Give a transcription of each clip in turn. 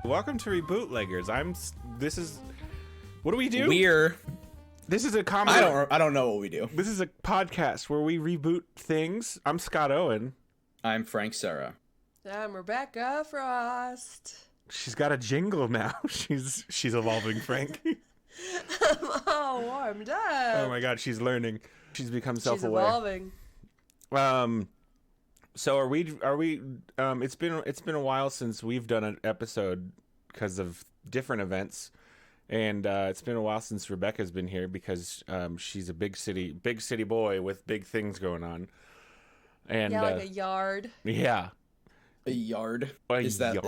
Welcome to Rebootleggers. What do we do? This is a comedy. I don't know what we do. This is a podcast where we reboot things. I'm Scott Owen. I'm Frank Serra. I'm Rebecca Frost. She's got a jingle now. She's evolving, Frank. I'm all warmed up. Oh my God, she's learning. She's become self-aware. She's evolving. So are we? It's been a while since we've done an episode because of different events, and it's been a while since Rebecca's been here because she's a big city boy with big things going on. And yeah, like a yard. Yeah, a yard. Is that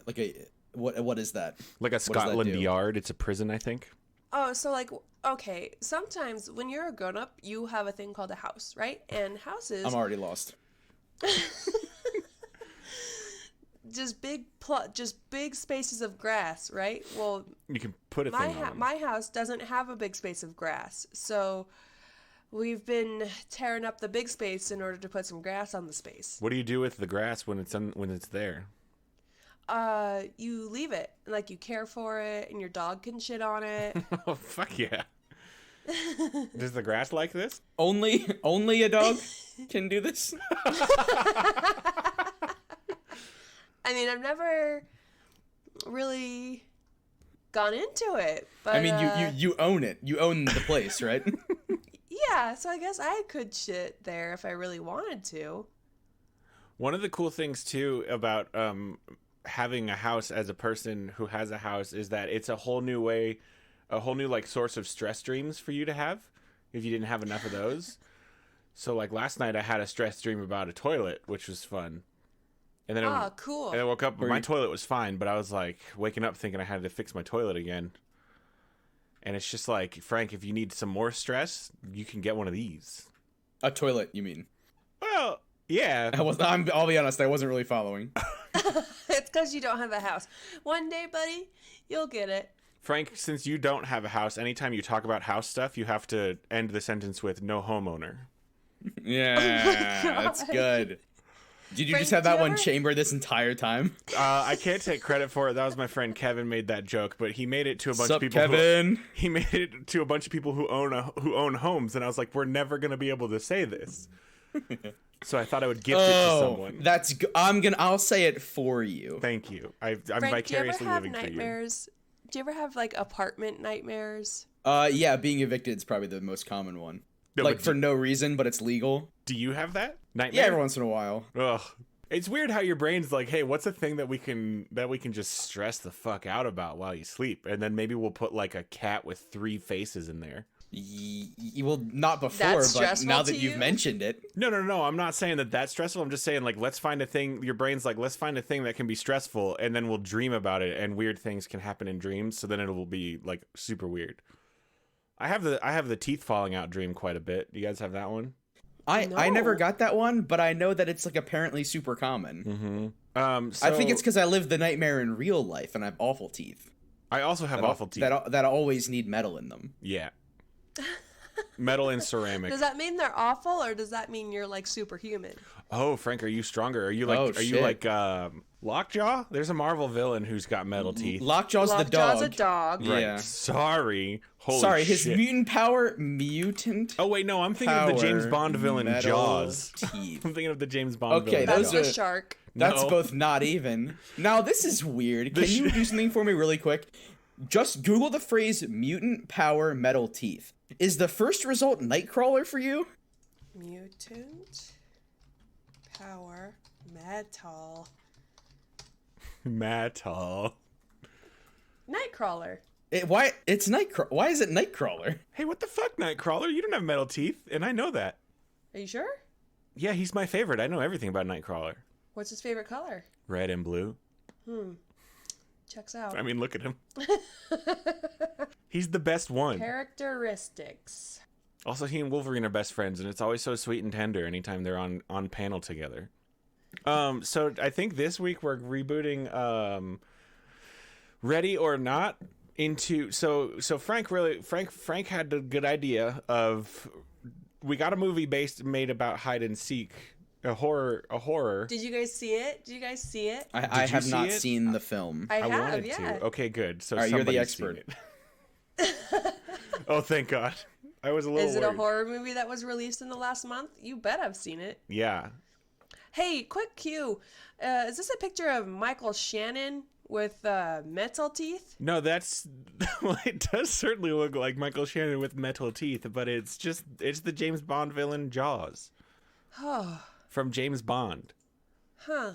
like a what is that? Like a Scotland Yard. It's a prison, I think. Oh, so like, okay. Sometimes when you're a grown up, you have a thing called a house, right? And houses. I'm already lost. just big spaces of grass, right? Well, you can put a thing on. My house doesn't have a big space of grass, so we've been tearing up the big space in order to put some grass on the space. What do you do with the grass when it's there? You leave it, like you care for it, and your dog can shit on it. Oh fuck yeah! Does the grass like this? Only a dog can do this. I mean, I've never really gone into it, but I mean, you own it. You own the place, right? Yeah, so I guess I could shit there if I really wanted to. One of the cool things too about having a house as a person who has a house is that it's a whole new like source of stress dreams for you to have if you didn't have enough of those. So like last night I had a stress dream about a toilet, which was fun. And then cool. And I woke up, my toilet was fine, but I was like waking up thinking I had to fix my toilet again. And it's just like, Frank, if you need some more stress, you can get one of these. A toilet, you mean? Well, yeah. I'll be honest, I wasn't really following. It's because you don't have a house. One day, buddy, you'll get it. Frank, since you don't have a house, anytime you talk about house stuff, you have to end the sentence with no homeowner. Yeah, that's good. Did you Frank, just have that one chamber this entire time? I can't take credit for it. That was my friend Kevin made that joke, but he made it to a bunch of people. Kevin? He made it to a bunch of people who own homes, and I was like, we're never gonna be able to say this. So I thought I would gift it to someone. I'll say it for you. Thank you. I'm Frank, vicariously living for you. Do you ever have like apartment nightmares? Yeah, being evicted is probably the most common one. No, like for no reason, but it's legal. Do you have that nightmare? Yeah, every once in a while. Ugh. It's weird how your brain's like, hey, what's a thing that we can just stress the fuck out about while you sleep? And then maybe we'll put like a cat with 3 faces in there. Well, not before, but now that you've mentioned it. No. I'm not saying that that's stressful. I'm just saying, like, let's find a thing. Your brain's like, let's find a thing that can be stressful, and then we'll dream about it, and weird things can happen in dreams. So then it will be like super weird. I have the teeth falling out dream quite a bit. Do you guys have that one? I never got that one, but I know that it's like apparently super common. Mm-hmm. I think it's because I live the nightmare in real life, and I have awful teeth. I also have awful teeth that always need metal in them. Yeah. Metal and ceramic. Does that mean they're awful, or does that mean you're like superhuman? Oh, Frank, are you stronger? Are you like Lockjaw? There's a Marvel villain who's got metal teeth. Lockjaw's the dog. Lockjaw's a dog. Right. Yeah. Sorry. Holy Sorry, shit. his mutant power, mutant. Oh wait, no, I'm thinking of the James Bond villain Jaws. Teeth. I'm thinking of the James Bond Okay, villain. That's Jaws. a shark. That's No. both not even. Now this is weird. Can you do something for me really quick? Just Google the phrase mutant power metal teeth. Is the first result Nightcrawler for you? Mutant power metal. Metal. Nightcrawler. Why is it Nightcrawler? Hey, what the fuck, Nightcrawler? You don't have metal teeth, and I know that. Are you sure? Yeah, he's my favorite. I know everything about Nightcrawler. What's his favorite color? Red and blue. Checks out. I mean, look at him. He's the best one. Characteristics. Also, he and Wolverine are best friends, and it's always so sweet and tender anytime they're on panel together. So I think this week we're rebooting Ready or Not into so Frank had the good idea of we got a movie made about hide and seek horror. Did you guys see it? Did you guys see it? I Did you have see not it? seen the film. I have, wanted yeah. to. Okay, good. So All right, you're the somebody's seen expert. it. Oh, thank God. I was a little Is it a worried. horror movie that was released in the last month? You bet I've seen it. Yeah. Hey, quick cue. Is this a picture of Michael Shannon with metal teeth? No, that's well, it does certainly look like Michael Shannon with metal teeth, but it's the James Bond villain Jaws. Oh, From James Bond. huh.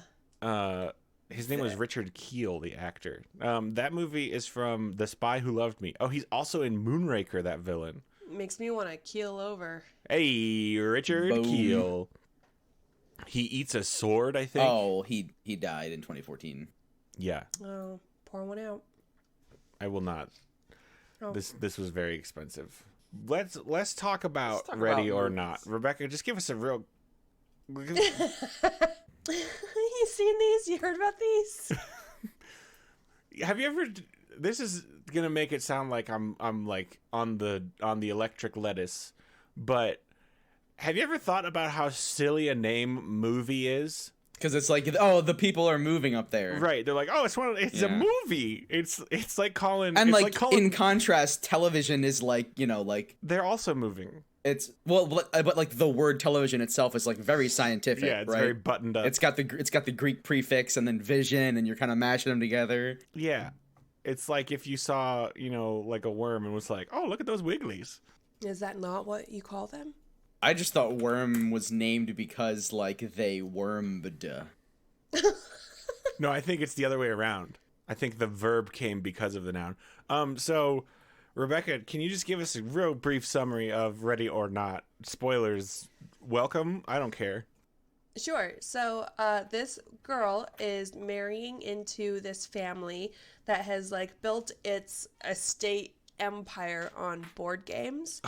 His name was Richard Kiel, the actor. That movie is from The Spy Who Loved Me. Oh, he's also in Moonraker, that villain. Makes me want to keel over. Hey, Richard Boom. Kiel. He eats a sword, I think. Oh, he died in 2014. Yeah, Oh, pour one out. I will not. Oh. This was very expensive. Let's talk about talk Ready about or movies. Not. Rebecca, just give us a real. You seen these? You heard about these? Have you ever? This is gonna make it sound like I'm like on the electric lettuce, but have you ever thought about how silly a name movie is? Because it's like, oh, the people are moving up there. Right? They're like, oh, it's a Yeah. movie. It's like calling. And it's like, calling, in contrast, television is like, like they're also moving. it's but like the word television itself is like very scientific. Yeah, it's right? very buttoned up. It's got the Greek prefix and then vision, and you're kind of mashing them together. Yeah, it's like if you saw like a worm and was like, oh, look at those wigglies. Is that not what you call them? I just thought worm was named because like they wormed. No, I think it's the other way around. I think the verb came because of the noun. So, Rebecca, can you just give us a real brief summary of Ready or Not? Spoilers, welcome. I don't care. Sure. So, this girl is marrying into this family that has like built its estate empire on board games.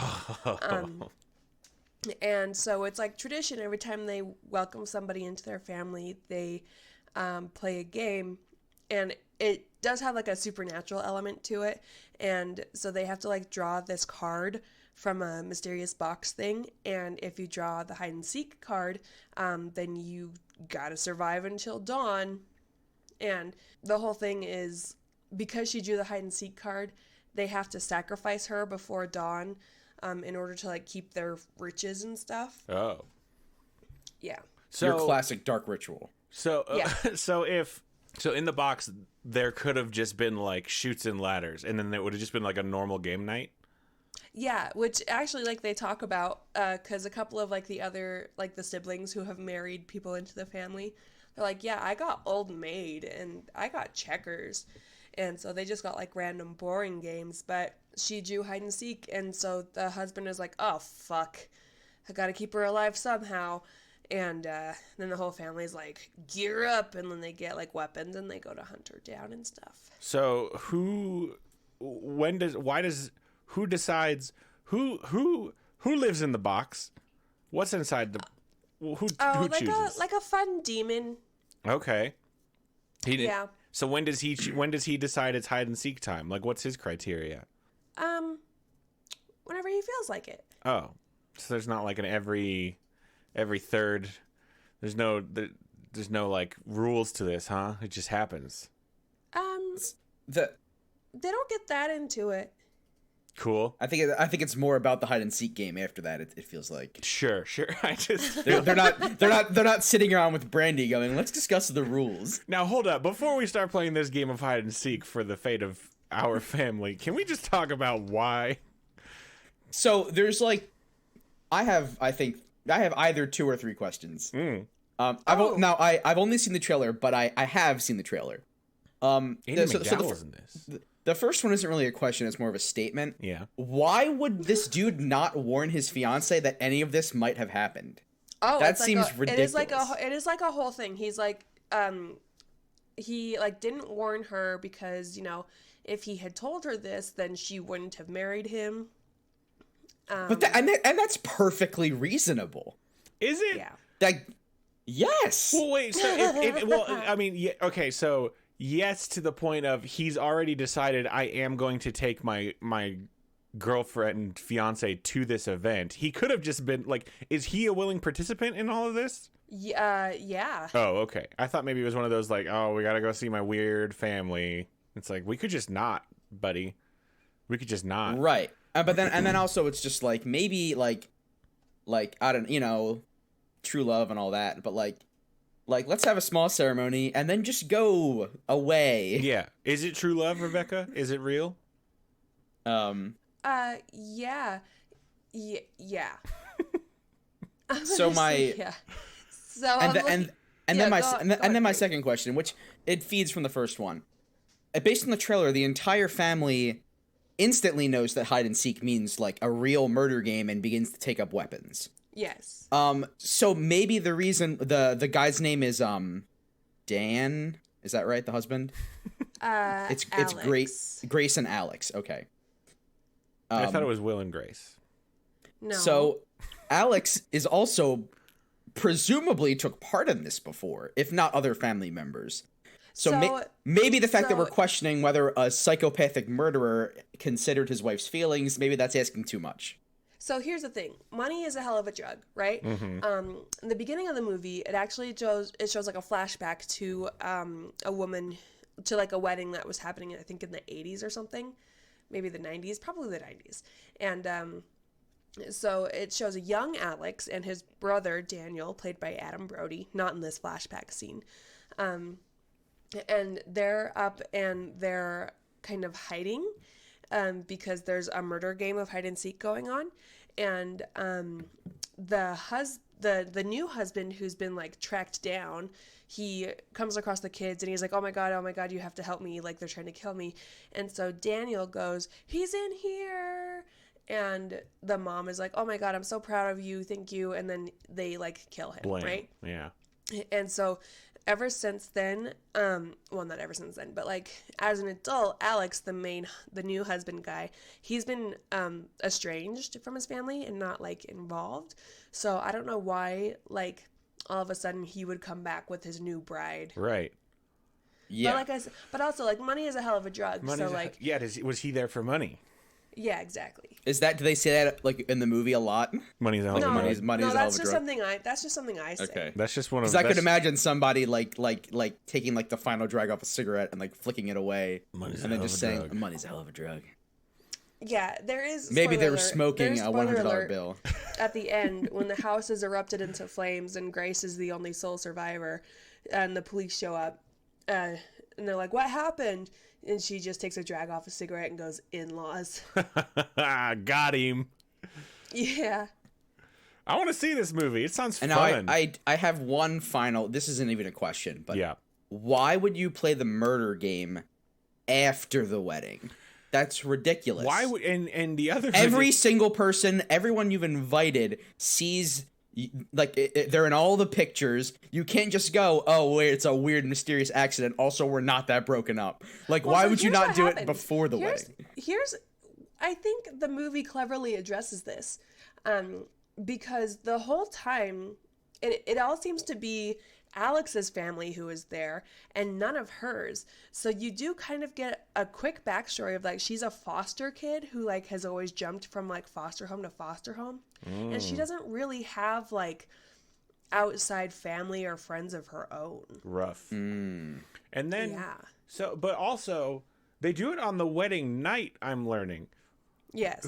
And so it's like tradition. Every time they welcome somebody into their family, they play a game, and it does have like a supernatural element to it. And so they have to like draw this card from a mysterious box thing, and if you draw the hide and seek card, then you gotta survive until dawn. And the whole thing is, because she drew the hide and seek card, they have to sacrifice her before dawn in order to like keep their riches and stuff. Oh. Yeah. So, Your classic dark ritual. So, Yeah. so in the box, there could have just been like chutes and ladders, and then it would have just been like a normal game night. Yeah, which actually like they talk about because a couple of like the other like the siblings who have married people into the family, they're like, yeah, I got Old Maid and I got checkers, and so they just got like random boring games. But she drew hide and seek, and so the husband is like, oh fuck, I gotta keep her alive somehow. And then the whole family's like, gear up, and then they get like weapons and they go to hunt her down and stuff. So who decides who lives in the box? What's inside the who Oh, like chooses? a fun demon. Okay. He did. Yeah. So when does he decide it's hide and seek time? Like, what's his criteria? Whenever he feels like it. Oh, so there's not like an every third. There's no like rules to this, huh? It just happens. The They don't get that into it. Cool. I think it's more about the hide and seek game after that. It feels like Sure. I just they're not sitting around with Brandy going, let's discuss the rules. Now hold up. Before we start playing this game of hide and seek for the fate of our family, can we just talk about why? So there's like, I have either 2 or 3 questions. I've only seen the trailer, but I have seen the trailer. Andy McDowell's in this. The first one isn't really a question; it's more of a statement. Yeah. Why would this dude not warn his fiance that any of this might have happened? Oh, That it's like seems ridiculous. It is like a whole thing. He's like, he like didn't warn her because if he had told her this, then she wouldn't have married him. But that's perfectly reasonable. Is it? Yeah. Like, yes. Well, wait. So, I mean, yeah, okay. So, yes, to the point of he's already decided I am going to take my girlfriend, fiance to this event. He could have just been like, is he a willing participant in all of this? Yeah. Oh, okay. I thought maybe it was one of those like, oh, we gotta go see my weird family. It's like, we could just not, buddy. We could just not. Right. But then also it's just like maybe like I don't, true love and all that, but like let's have a small ceremony and then just go away. Yeah. Is it true love, Rebecca? Is it real? Yeah. Yeah. So my yeah. So and then my my second question, which it feeds from the first one. Based on the trailer, the entire family instantly knows that hide and seek means like a real murder game and begins to take up weapons. Yes. So maybe the reason the guy's name is Dan, is that right? The husband? It's Grace and Alex. Okay. I thought it was Will and Grace. No. So Alex is also presumably took part in this before, if not other family members. So maybe the fact that we're questioning whether a psychopathic murderer considered his wife's feelings, maybe that's asking too much. So here's the thing. Money is a hell of a drug, right? Mm-hmm. In the beginning of the movie, it actually shows like a flashback to a woman, to like a wedding that was happening, I think in the 80s or something. Maybe the 90s, probably the 90s. And so it shows a young Alex and his brother, Daniel, played by Adam Brody, not in this flashback scene. And they're up and they're kind of hiding because there's a murder game of hide and seek going on. And the new husband who's been like tracked down, he comes across the kids and he's like, oh my God, you have to help me. Like they're trying to kill me. And so Daniel goes, he's in here. And the mom is like, oh my God, I'm so proud of you. Thank you. And then they like kill him. Blame. Right. Yeah. And so ever since then, well, not ever since then, but like as an adult, Alex, the new husband guy, he's been estranged from his family and not like involved. So I don't know why, like all of a sudden he would come back with his new bride. Right. Yeah. But like I said, but also like money is a hell of a drug. Was he there for money? Yeah, exactly. Do they say that like in the movie a lot? Money's a hell of a drug. Money's a hell of a drug. That's just something I say. Okay. That's just one of. Because I could imagine somebody like taking like the final drag off a cigarette and like flicking it away, and then just saying, "Money's a hell of a drug." Yeah, there is. Maybe they were smoking a $100 bill. At the end, when the house is erupted into flames and Grace is the only sole survivor, and the police show up, and they're like, "What happened?" And she just takes a drag off a cigarette and goes, "In-laws." Got him. Yeah. I want to see this movie. It sounds fun. And now I have one final. This isn't even a question, but yeah. Why would you play the murder game after the wedding? That's ridiculous. Why would and the other every single person, everyone you've invited sees. Like they're in all the pictures. You can't just go, oh wait, it's a weird mysterious accident. Also, we're not that broken up. Like, why would you not do it before the wedding? I think the movie cleverly addresses this, because the whole time it all seems to be Alex's family who is there and none of hers. So you do kind of get a quick backstory of like she's a foster kid who like has always jumped from like foster home to foster home. And she doesn't really have like outside family or friends of her own. Rough. And then yeah. But also they do it on the wedding night, I'm learning. Yes.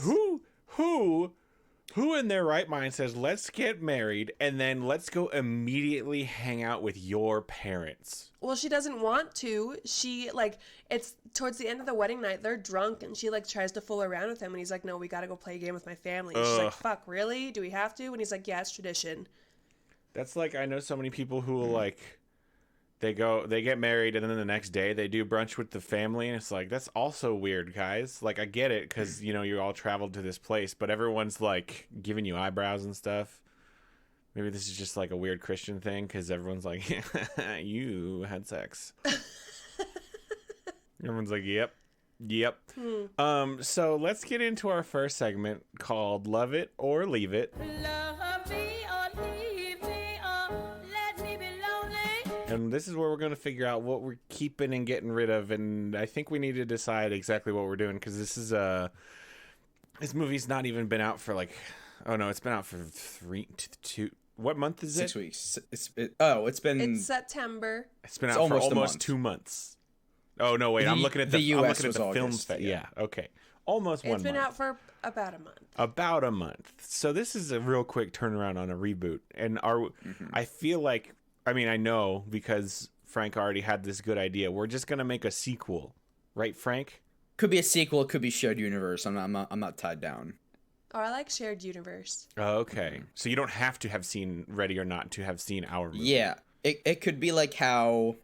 Who in their right mind says, let's get married and then let's go immediately hang out with your parents? Well, she doesn't want to. She, like, it's towards the end of the wedding night, they're drunk, and she, like, tries to fool around with him, and he's like, no, we gotta go play a game with my family. And she's like, fuck, really? Do we have to? And he's like, yeah, it's tradition. That's like, I know so many people who will, like, they get married, and then the next day they do brunch with the family, and it's like, that's also weird, guys. Like, I get it, because, you know, you all traveled to this place, but everyone's, like, giving you eyebrows and stuff. Maybe this is just, like, a weird Christian thing, because everyone's like, you had sex. Everyone's like, yep. So let's get into our first segment called Love It or Leave It. Love me or leave me or let me be lonely. And this is where we're going to figure out what we're keeping and getting rid of. And I think we need to decide exactly what we're doing, because this is This movie's not even been out for like, oh no, it's been out for 2. What month is 6 it? weeks. It's been. It's September. It's been out for almost 2 months. Oh no, wait, I'm looking at the US I'm looking at the film. August, Yeah, okay, almost 1 month. It's been out for about a month. About a month. So this is a real quick turnaround on a reboot, and I feel like, I mean, I know because Frank already had this good idea. We're just gonna make a sequel, right, Frank? Could be a sequel. It could be shared universe. I'm not tied down. Oh, I like shared universe. Oh, okay. So you don't have to have seen Ready or Not to have seen our movie. Yeah, it could be like how,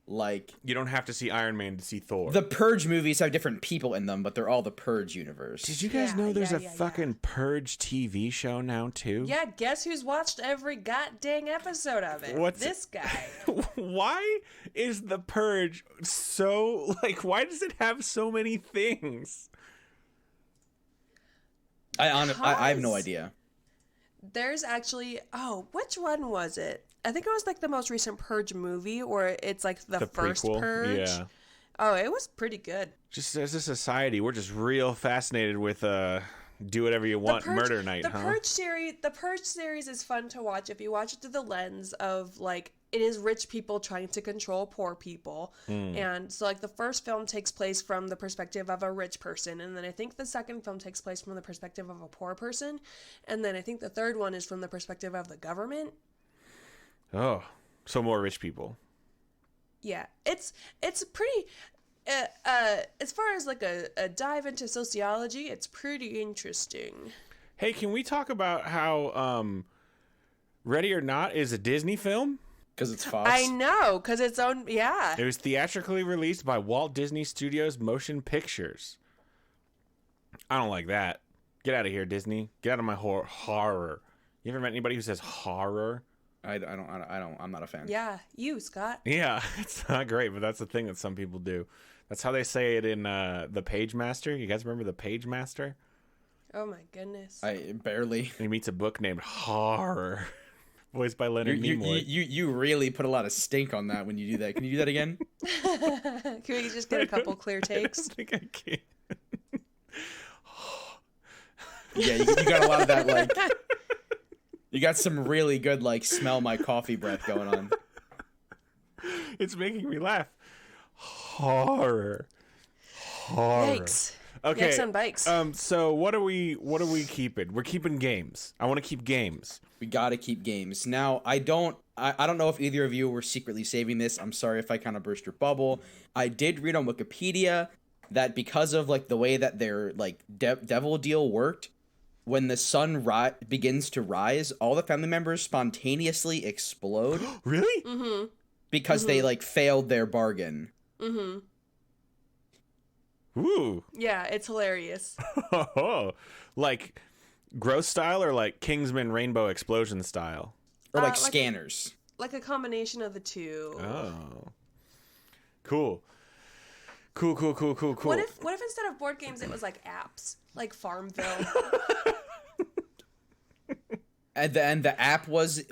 like, You don't have to see Iron Man to see Thor. the Purge movies have different people in them, but they're all the Purge universe. Did you guys Yeah, know there's yeah, a yeah, fucking Purge TV show now too? Yeah, guess who's watched every goddamn episode of it? What's this guy? Why is the Purge so, like, why does it have so many things? I have no idea. There's actually, which one was it? I think it was like the most recent Purge movie, or it's like the first prequel? Purge. Yeah. Oh, it was pretty good. Just as a society, we're just real fascinated with do whatever you want murder night, the huh? The Purge series is fun to watch if you watch it through the lens of like it is rich people trying to control poor people. And so like the first film takes place from the perspective of a rich person, and then I think the second film takes place from the perspective of a poor person, and then I think the third one is from the perspective of the government. Oh, so more rich people. Yeah, it's pretty. As far as like a dive into sociology, it's pretty interesting. Hey, can we talk about how Ready or Not is a Disney film? Because it's Fox. I know, because it's own. Yeah. It was theatrically released by Walt Disney Studios Motion Pictures. I don't like that. Get out of here, Disney. Get out of my horror. You ever met anybody who says horror? I'm not a fan. Yeah, you, Scott. Yeah, it's not great, but that's the thing that some people do. That's how they say it in The Page Master. You guys remember The Page Master? Oh my goodness. I barely. And he meets a book named Horror, voiced by Leonard Nimoy. You really put a lot of stink on that when you do that. Can you do that again? Can we just get a couple clear takes? I think I can. Yeah, you got a lot of that, like... You got some really good, like, smell my coffee breath going on. It's making me laugh. Horror. Yikes. Okay. Yikes on bikes. So what are we keeping? We're keeping games. I want to keep games. We gotta keep games. Now, I don't know if either of you were secretly saving this. I'm sorry if I kind of burst your bubble. I did read on Wikipedia that because of, like, the way that their, like, devil deal worked, when the sun begins to rise, all the family members spontaneously explode. Really? Mm-hmm. Because they, like, failed their bargain. Mm-hmm. Ooh. Yeah, it's hilarious. Like gross style or like Kingsman Rainbow Explosion style? Or, like, like scanners. Like a combination of the two. Oh. Cool. Cool. What if instead of board games it was like apps? Like Farmville? And the app was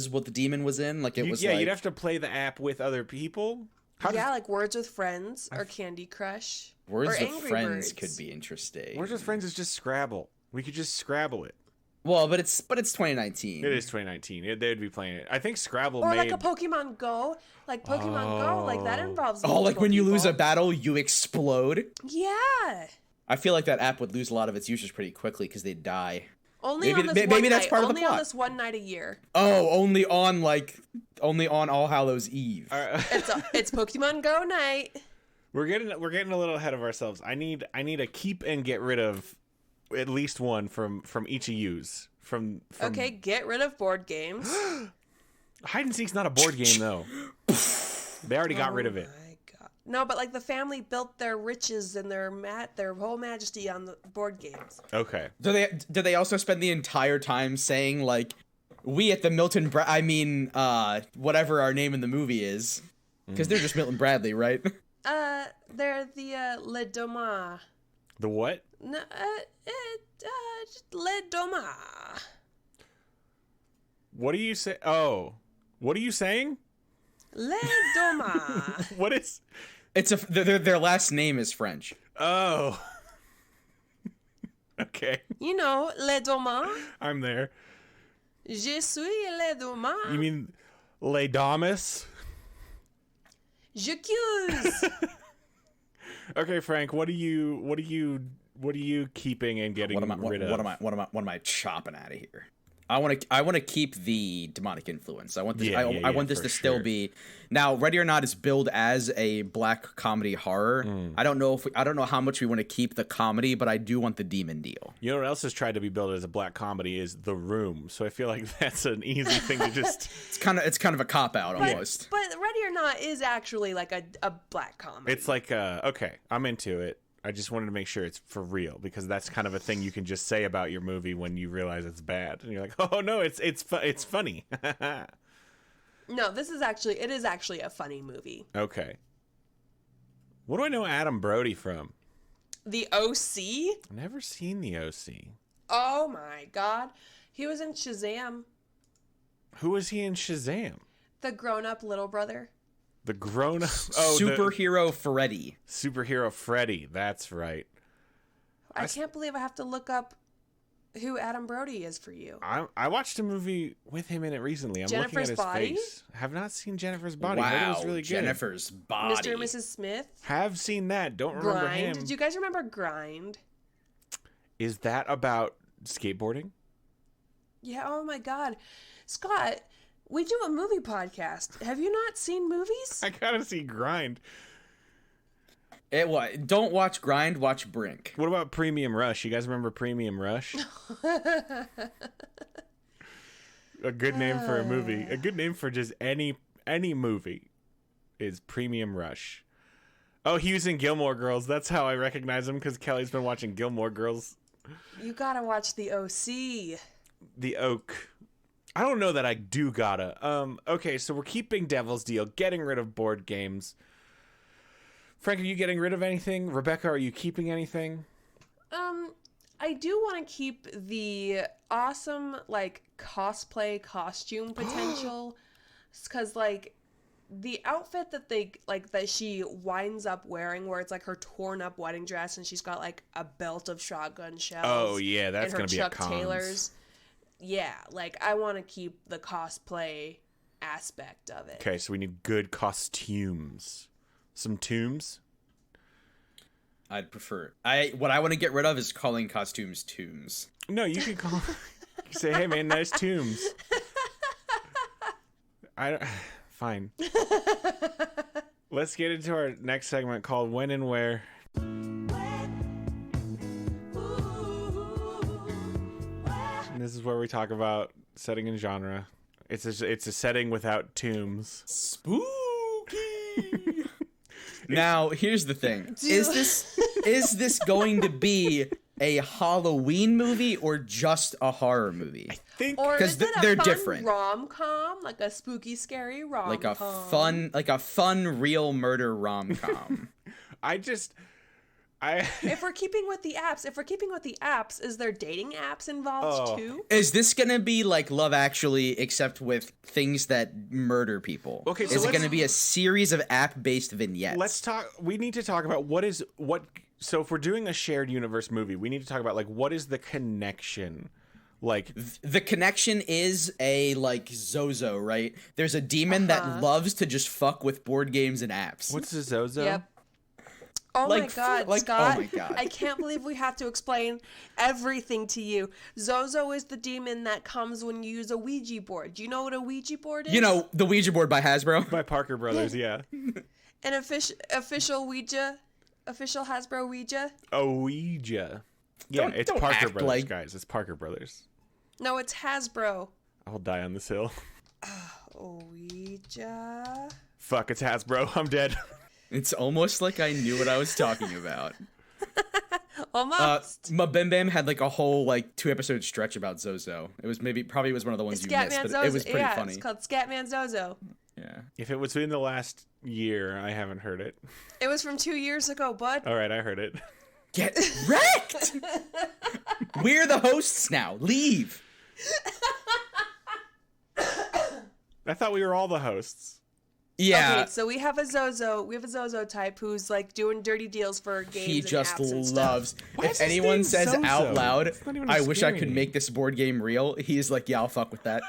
what the demon was in. Like it was. Yeah, like, you'd have to play the app with other people. Like Words with Friends or Candy Crush. Words or with Angry Friends Birds. could be interesting. Words with Friends is just Scrabble. We could just Scrabble it. Well, but it's 2019. It is 2019. They'd be playing it. I think Scrabble Or made... like a Pokemon Go. Like Pokemon Go, like that involves Oh, like when you multiple lose a people. battle, you explode. Yeah. I feel like that app would lose a lot of its users pretty quickly because they'd die. Only Maybe- on this maybe one that's night. part of the Only on plot. this one night a year. Oh, only on All Hallows Eve. It's Pokemon Go night. We're getting a little ahead of ourselves. I need a keep and get rid of at least one from each of yous. From Okay, get rid of board games. Hide and Seek's not a board game though. They already got rid of it. My God. No, but like the family built their riches and their whole majesty on the board games. Okay. Do they also spend the entire time saying like, we at the whatever our name in the movie is, because they're just Milton Bradley, right? They're the Le Doma. The what? No, Le Doma. What do you say? Oh, what are you saying? Le Doma. What is? Their last name is French. Oh. Okay. You know, les domains. I'm there. Je suis les domains. You mean Les Damas? J'accuse. Okay, Frank, what are you keeping and getting rid of? What am I chopping out of here? I want to keep the demonic influence. I want this. I want this to still be. Now, Ready or Not is billed as a black comedy horror. I don't know how much we want to keep the comedy, but I do want the demon deal. You know what else has tried to be billed as a black comedy is The Room. So I feel like that's an easy thing to just. It's kind of a cop out almost. But Ready or Not is actually like a black comedy. It's like okay, I'm into it. I just wanted to make sure it's for real, because that's kind of a thing you can just say about your movie when you realize it's bad, and you're like, oh no, it's funny. No, it is actually a funny movie. Okay. What do I know Adam Brody from? The OC? I've never seen The OC. Oh my god, he was in Shazam. Who was he in Shazam? The grown-up little brother. The grown-up... Superhero Freddy. Superhero Freddy, that's right. I can't believe I have to look up who Adam Brody is for you. I watched a movie with him in it recently. I'm Jennifer's looking at his Body? face. Have not seen Jennifer's Body. Wow, Heard it was really good. Jennifer's Body. Mr. and Mrs. Smith. Have seen that. Don't remember Grind. him. Did you guys remember Grind? Is that about skateboarding? Yeah, oh my god. Scott, we do a movie podcast. Have you not seen movies? I gotta see Grind. Don't watch Grind, watch Brink. What about Premium Rush? You guys remember Premium Rush? A good name for a movie. A good name for just any movie is Premium Rush. Oh, he was in Gilmore Girls. That's how I recognize him, because Kelly's been watching Gilmore Girls. You gotta watch The OC. The Oak. I don't know that I do gotta. Okay, so we're keeping Devil's Deal, getting rid of board games. Frank, are you getting rid of anything? Rebecca, are you keeping anything? I do want to keep the awesome, like, cosplay costume potential. Because, like, the outfit that that she winds up wearing, where it's, like, her torn up wedding dress and she's got, like, a belt of shotgun shells. Oh, yeah, that's going to be Chuck a cons. Taylors. Yeah, like, I want to keep the cosplay aspect of it. Okay, so we need good costumes. Some tombs? I'd prefer. What I want to get rid of is calling costumes tombs. No, you can call. You can say, "Hey, man, nice tombs." Fine. Let's get into our next segment called "When and Where." And this is where we talk about setting and genre. It's a setting without tombs. Spooky. Now, here's the thing. Is this going to be a Halloween movie or just a horror movie? I think, or is it they're a fun different. rom-com, like a spooky, scary rom-com, like a fun real murder rom-com. If we're keeping with the apps, is there dating apps involved too? Is this gonna be like Love Actually, except with things that murder people? Okay, so is it gonna be a series of app-based vignettes? Let's talk. We need to talk about what. So if we're doing a shared universe movie, we need to talk about, like, what is the connection? Like, the connection is a, like, Zozo, right? There's a demon that loves to just fuck with board games and apps. What's a Zozo? Yep. Oh Like, my god, like, Scott. oh my God. I can't believe we have to explain everything to you. Zozo is the demon that comes when you use a Ouija board. Do you know what a Ouija board is? You know, the Ouija board by Hasbro? By Parker Brothers, yeah. An official Hasbro Ouija? A Ouija. Yeah, it's don't Parker act Brothers, like- guys. It's Parker Brothers. No, it's Hasbro. I'll die on this hill. Ouija. Fuck, it's Hasbro. I'm dead. It's almost like I knew what I was talking about. Almost. Bim Bam had like a whole 2-episode stretch about Zozo. It was probably was one of the ones you missed, Scatman but Zozo. it was pretty funny. It's called Scatman Zozo. Yeah. If it was in the last year, I haven't heard it. It was from 2 years ago, bud. All right, I heard it. Get wrecked! We're the hosts now. Leave. I thought we were all the hosts. Yeah. Okay, so we have a Zozo type who's like doing dirty deals for games. He and just apps and loves. stuff. Why is If his anyone name says Zozo? out loud, It's not even a I wish I scary could name. make this board game real, he's like, yeah, I'll fuck with that.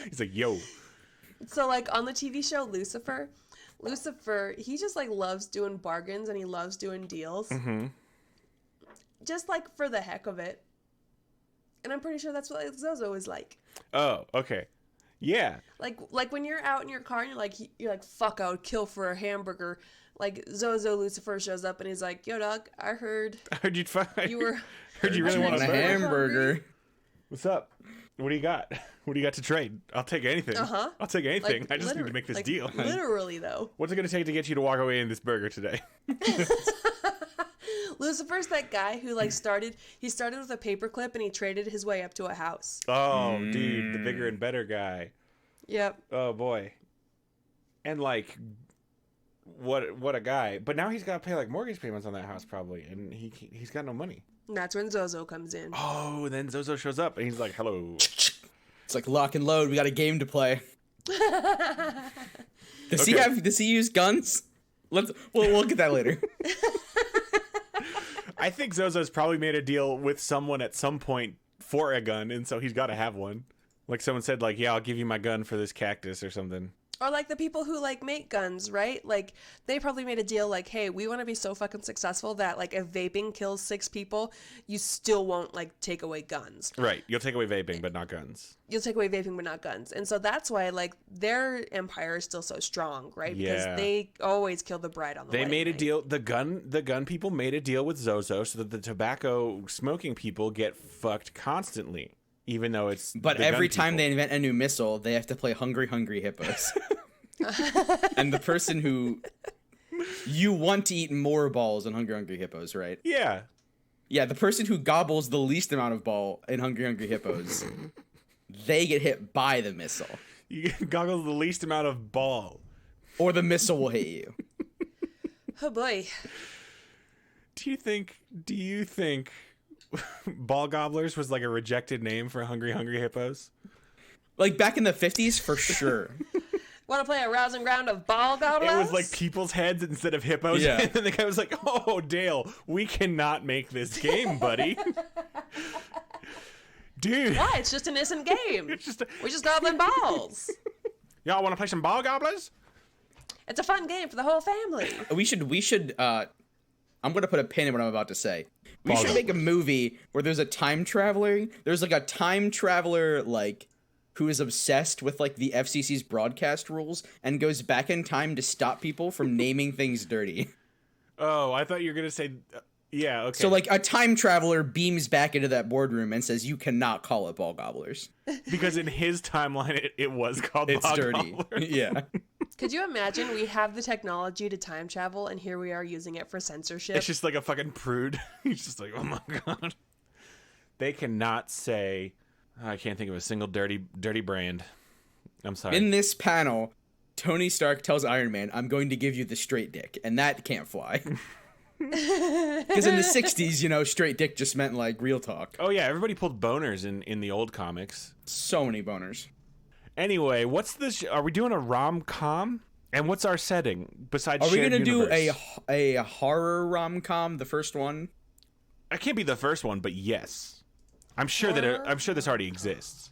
He's like, yo. So like on the TV show Lucifer, he just like loves doing bargains and he loves doing deals. Mm-hmm. Just like for the heck of it. And I'm pretty sure that's what Zozo is like. Oh, okay. Yeah. Like when you're out in your car and you're like, fuck, I would kill for a hamburger. Like Zozo Lucifer shows up and he's like, yo dog, I heard you'd fuck. you were Heard you really I want heard a a you were burger. hamburger. hungry. What's up? What do you got? What do you got to trade? I'll take anything. Uh-huh. I'll take anything. Like, I just need to make this like, deal. Literally though. What's it going to take to get you to walk away in this burger today? Lucifer's that guy who like started with a paperclip and he traded his way up to a house. Oh, dude, the bigger and better guy. Yep. Oh boy. And like, what a guy. But now he's got to pay like mortgage payments on that house probably, and he's got no money. And that's when Zozo comes in. Oh, and then Zozo shows up and he's like, "Hello." It's like lock and load. We got a game to play. Does he use guns? We'll get that later. I think Zozo's probably made a deal with someone at some point for a gun, and so he's got to have one. Like someone said, like, "Yeah, I'll give you my gun for this cactus" or something. Or like the people who like make guns, right? Like they probably made a deal like, hey, we want to be so fucking successful that like if vaping kills 6 people, you still won't like take away guns. Right. You'll take away vaping, but not guns. You'll take away vaping but not guns. And so that's why like their empire is still so strong, right? Because Yeah. they always kill the bride on the They wedding made a night. deal. The gun people made a deal with Zozo so that the tobacco smoking people get fucked constantly, even though it's. But the gun every time people. they invent a new missile, they have to play Hungry Hungry Hippos. And the person who you want to eat more balls in Hungry Hungry Hippos, right? Yeah. Yeah, the person who gobbles the least amount of ball in Hungry Hungry Hippos, they get hit by the missile. You goggle the least amount of ball. Or the missile will hit you. Oh boy. Do you think ball gobblers was like a rejected name for Hungry Hungry Hippos? Like back in the 50s, for sure. Want to play a rousing round of ball gobblers? It was like people's heads instead of hippos. Yeah. And then the guy was like, "Oh, Dale, we cannot make this game, buddy." Dude. Why? It's just an innocent game. It's just We're just gobbling balls. Y'all want to play some ball gobblers? It's a fun game for the whole family. We should I'm gonna put a pin in what I'm about to say. We should make a movie where there's a time traveler. There's like a time traveler like who is obsessed with like the FCC's broadcast rules and goes back in time to stop people from naming things dirty. Oh, I thought you were going to say yeah, okay. So like a time traveler beams back into that boardroom and says you cannot call it ball gobblers. because in his timeline it was called It's ball dirty. gobblers. Yeah. Could you imagine we have the technology to time travel and here we are using it for censorship? It's just like a fucking prude. He's just like, "Oh my god." They cannot say I can't think of a single dirty brand. I'm sorry. In this panel, Tony Stark tells Iron Man, "I'm going to give you the straight dick," and that can't fly. Because in the 60s, you know, straight dick just meant like real talk. Oh yeah, everybody pulled boners in the old comics. So many boners. Anyway, what's this? Are we doing a rom-com? And what's our setting besides? Are we shared gonna universe? do a horror rom-com, the first one? It can't be the first one, but yes, I'm sure I'm sure this already exists.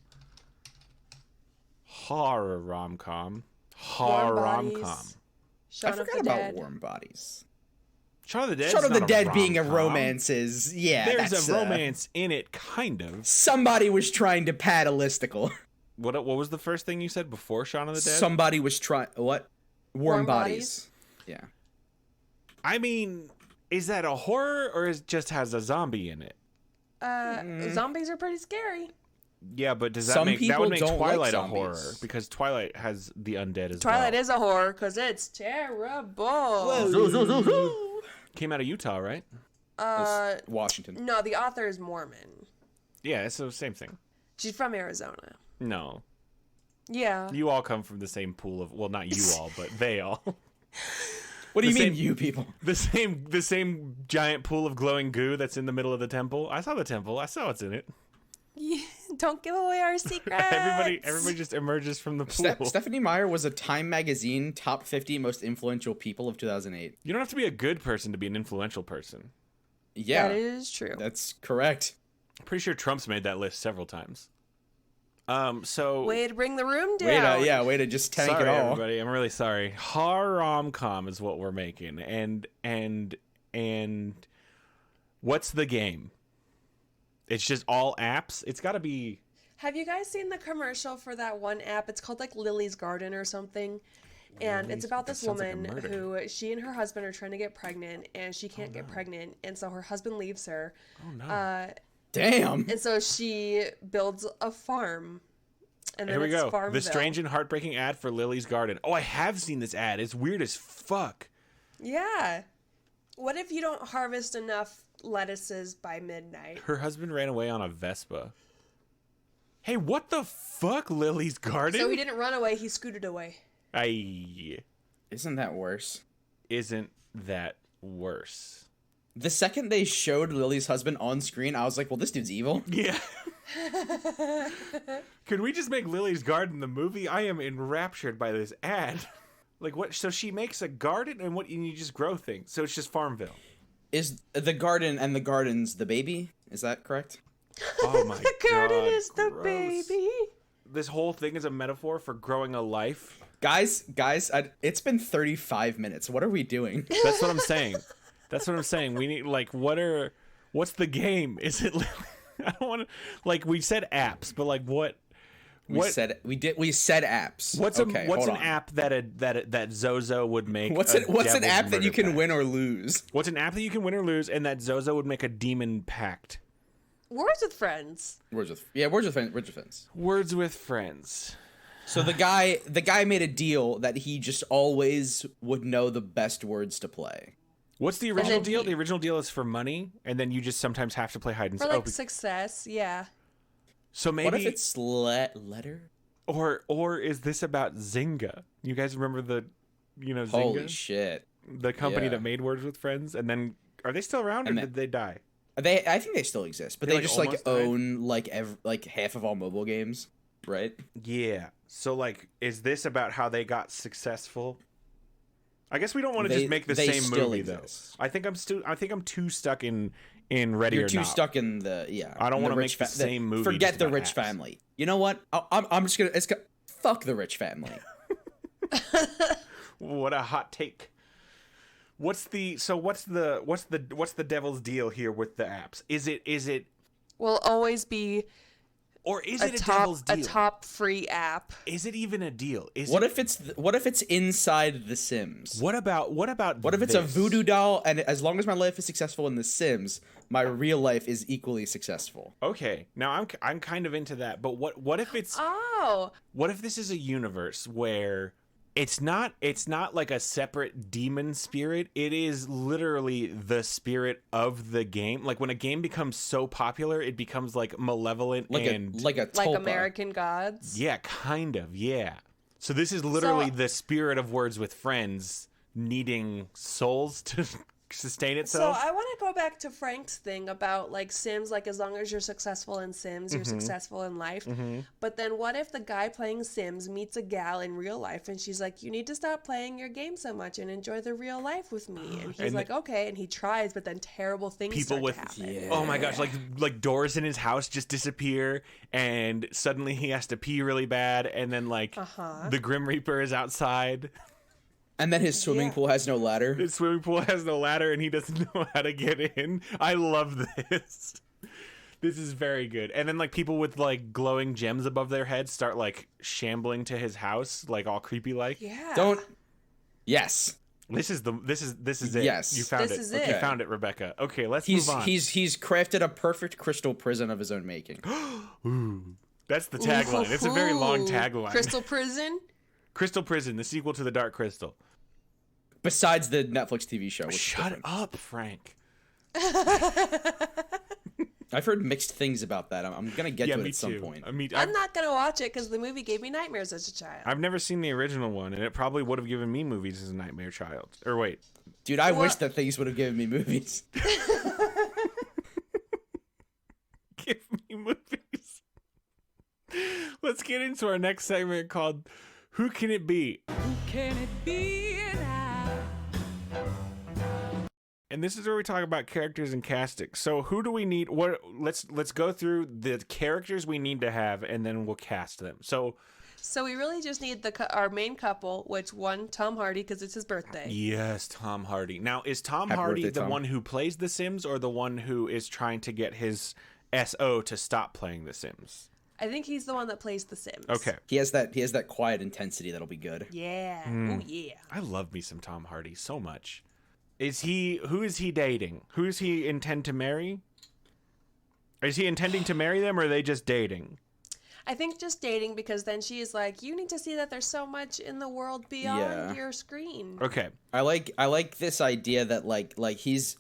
Horror rom-com. Horror Warm rom-com. Bodies. I Shaun of forgot the about Dead. Warm Bodies. Shaun of the Dead. Shaun of the Dead being a rom-com. romance is, yeah, There's that's, a romance in it, kind of. Somebody was trying to pad a listicle. What was the first thing you said before Shaun of the Dead? Somebody was trying, what? Warm Warm Bodies. Yeah. I mean, is that a horror or is it just has a zombie in it? Zombies are pretty scary. Yeah, but does that Some make that would make people don't like Twilight a zombies. horror because Twilight has the undead as Twilight well. is a horror because it's terrible. Came out of Utah, right? Washington. No, the author is Mormon. Yeah, it's the same thing. She's from Arizona. No, Yeah. you all come from the same pool of well, not you all, but they all. What do you The mean, same- you people? The same giant pool of glowing goo that's in the middle of the temple. I saw the temple. I saw what's in it. Don't give away our secrets. Everybody just emerges from the pool. Stephanie Meyer was a Time magazine top 50 most influential people of 2008. You don't have to be a good person to be an influential person. Yeah, that is true. That's correct. I'm pretty sure Trump's made that list several times. So way to bring the room down. Way to just tank sorry, it all. everybody. I'm really sorry. Rom-com is what we're making, and what's the game? It's just all apps. It's got to be. Have you guys seen the commercial for that one app? It's called like Lily's Garden or something. And it's about this woman who she and her husband are trying to get pregnant and she can't get pregnant. And so her husband leaves her. Oh, no. Damn. And so she builds a farm. And then Here we go. Farmville. The strange and heartbreaking ad for Lily's Garden. Oh, I have seen this ad. It's weird as fuck. Yeah. What if you don't harvest enough lettuces by midnight? Her husband ran away on a Vespa. Hey, what the fuck, Lily's Garden? So he didn't run away, he scooted away. Isn't that worse? Isn't that worse? The second they showed Lily's husband on screen, I was like, well, this dude's evil. Yeah. Could we just make Lily's Garden the movie? I am enraptured by this ad. Like, what? So she makes a garden and you just grow things. So it's just Farmville. Is the garden and the garden's the baby? Is that correct? Oh my god. The garden is the gross. baby. This whole thing is a metaphor for growing a life. Guys, it's been 35 minutes. What are we doing? That's what I'm saying. We need, like, what's the game? Is it, I don't want to, like, we said apps, but like what? We said apps. What's an app that Zozo would make? What's an app that you can win or lose? What's an app that you can win or lose and that Zozo would make a demon pact? Words with Friends. Words with friends. Words with Friends. So the guy made a deal that he just always would know the best words to play. What's the original deal? The original deal is for money, and then you just sometimes have to play hide and seek. For like success, yeah. So maybe what if it's letter? Or is this about Zynga? You guys remember Zynga? Holy shit! The company that made Words with Friends, and then are they still around or did they die? I think they still exist, but they just own died? like half of all mobile games, right? Yeah. So like, is this about how they got successful? I guess we don't want to just make the same movie exist. Though. I think I'm too stuck in Ready or Not. You're too stuck in I don't want to make the same movie. Forget the rich family. You know what? I'm just gonna fuck the rich family. What a hot take. What's the devil's deal here with the apps? Is it will always be, or is it a devil's deal? A top free app? Is it even a deal? What if it's inside The Sims? What if it's a voodoo doll and as long as my life is successful in The Sims, my real life is equally successful? Okay, now I'm kind of into that. But what if it's what if this is a universe where it's not like a separate demon spirit. It is literally the spirit of the game. Like when a game becomes so popular, it becomes like malevolent like American Gods. Yeah, kind of. Yeah. So this is literally the spirit of Words with Friends needing souls to sustain itself. So I want to go back to Frank's thing about like Sims, like as long as you're successful in Sims, you're successful in life. But then what if the guy playing Sims meets a gal in real life and she's like, you need to stop playing your game so much and enjoy the real life with me. And he's like, okay. And he tries, but then terrible things start to happen. Yeah. Oh my gosh, like doors in his house just disappear and suddenly he has to pee really bad and then like the Grim Reaper is outside. And then his swimming pool has no ladder. His swimming pool has no ladder, and he doesn't know how to get in. I love this. This is very good. And then, like, people with, like, glowing gems above their heads start, like, shambling to his house, like, all creepy-like. Yeah. Yes. This is it. Yes. You found it. This is it. You found it, Rebecca. Okay, let's move on. He's crafted a perfect crystal prison of his own making. Ooh. That's the tagline. It's a very long tagline. Crystal Prison? Crystal Prison, the sequel to The Dark Crystal. Besides the Netflix TV show. Shut up, Frank. I've heard mixed things about that. I'm going to get to it at some point. I'm not going to watch it because the movie gave me nightmares as a child. I've never seen the original one, and it probably would have given me movies as a nightmare child. Or wait. Dude, I wish that things would have given me movies. Give me movies. Let's get into our next segment called Who Can It Be? Who can it be now? And this is where we talk about characters and casting. So who do we need? Let's go through the characters we need to have, and then we'll cast them. So we really just need our main couple, which one, Tom Hardy, because it's his birthday. yes, Tom Hardy. Now, is Tom Happy Hardy birthday, the Tom. one who plays The Sims, or the one who is trying to get his SO to stop playing The Sims? I think he's the one that plays The Sims. Okay. He has that quiet intensity that'll be good. Yeah. Oh, yeah. I love me some Tom Hardy so much. Who is he dating? Who does he intend to marry? Is he intending to marry them, or are they just dating? I think just dating, because then she is like, you need to see that there's so much in the world beyond your screen. Okay. I like this idea that like he's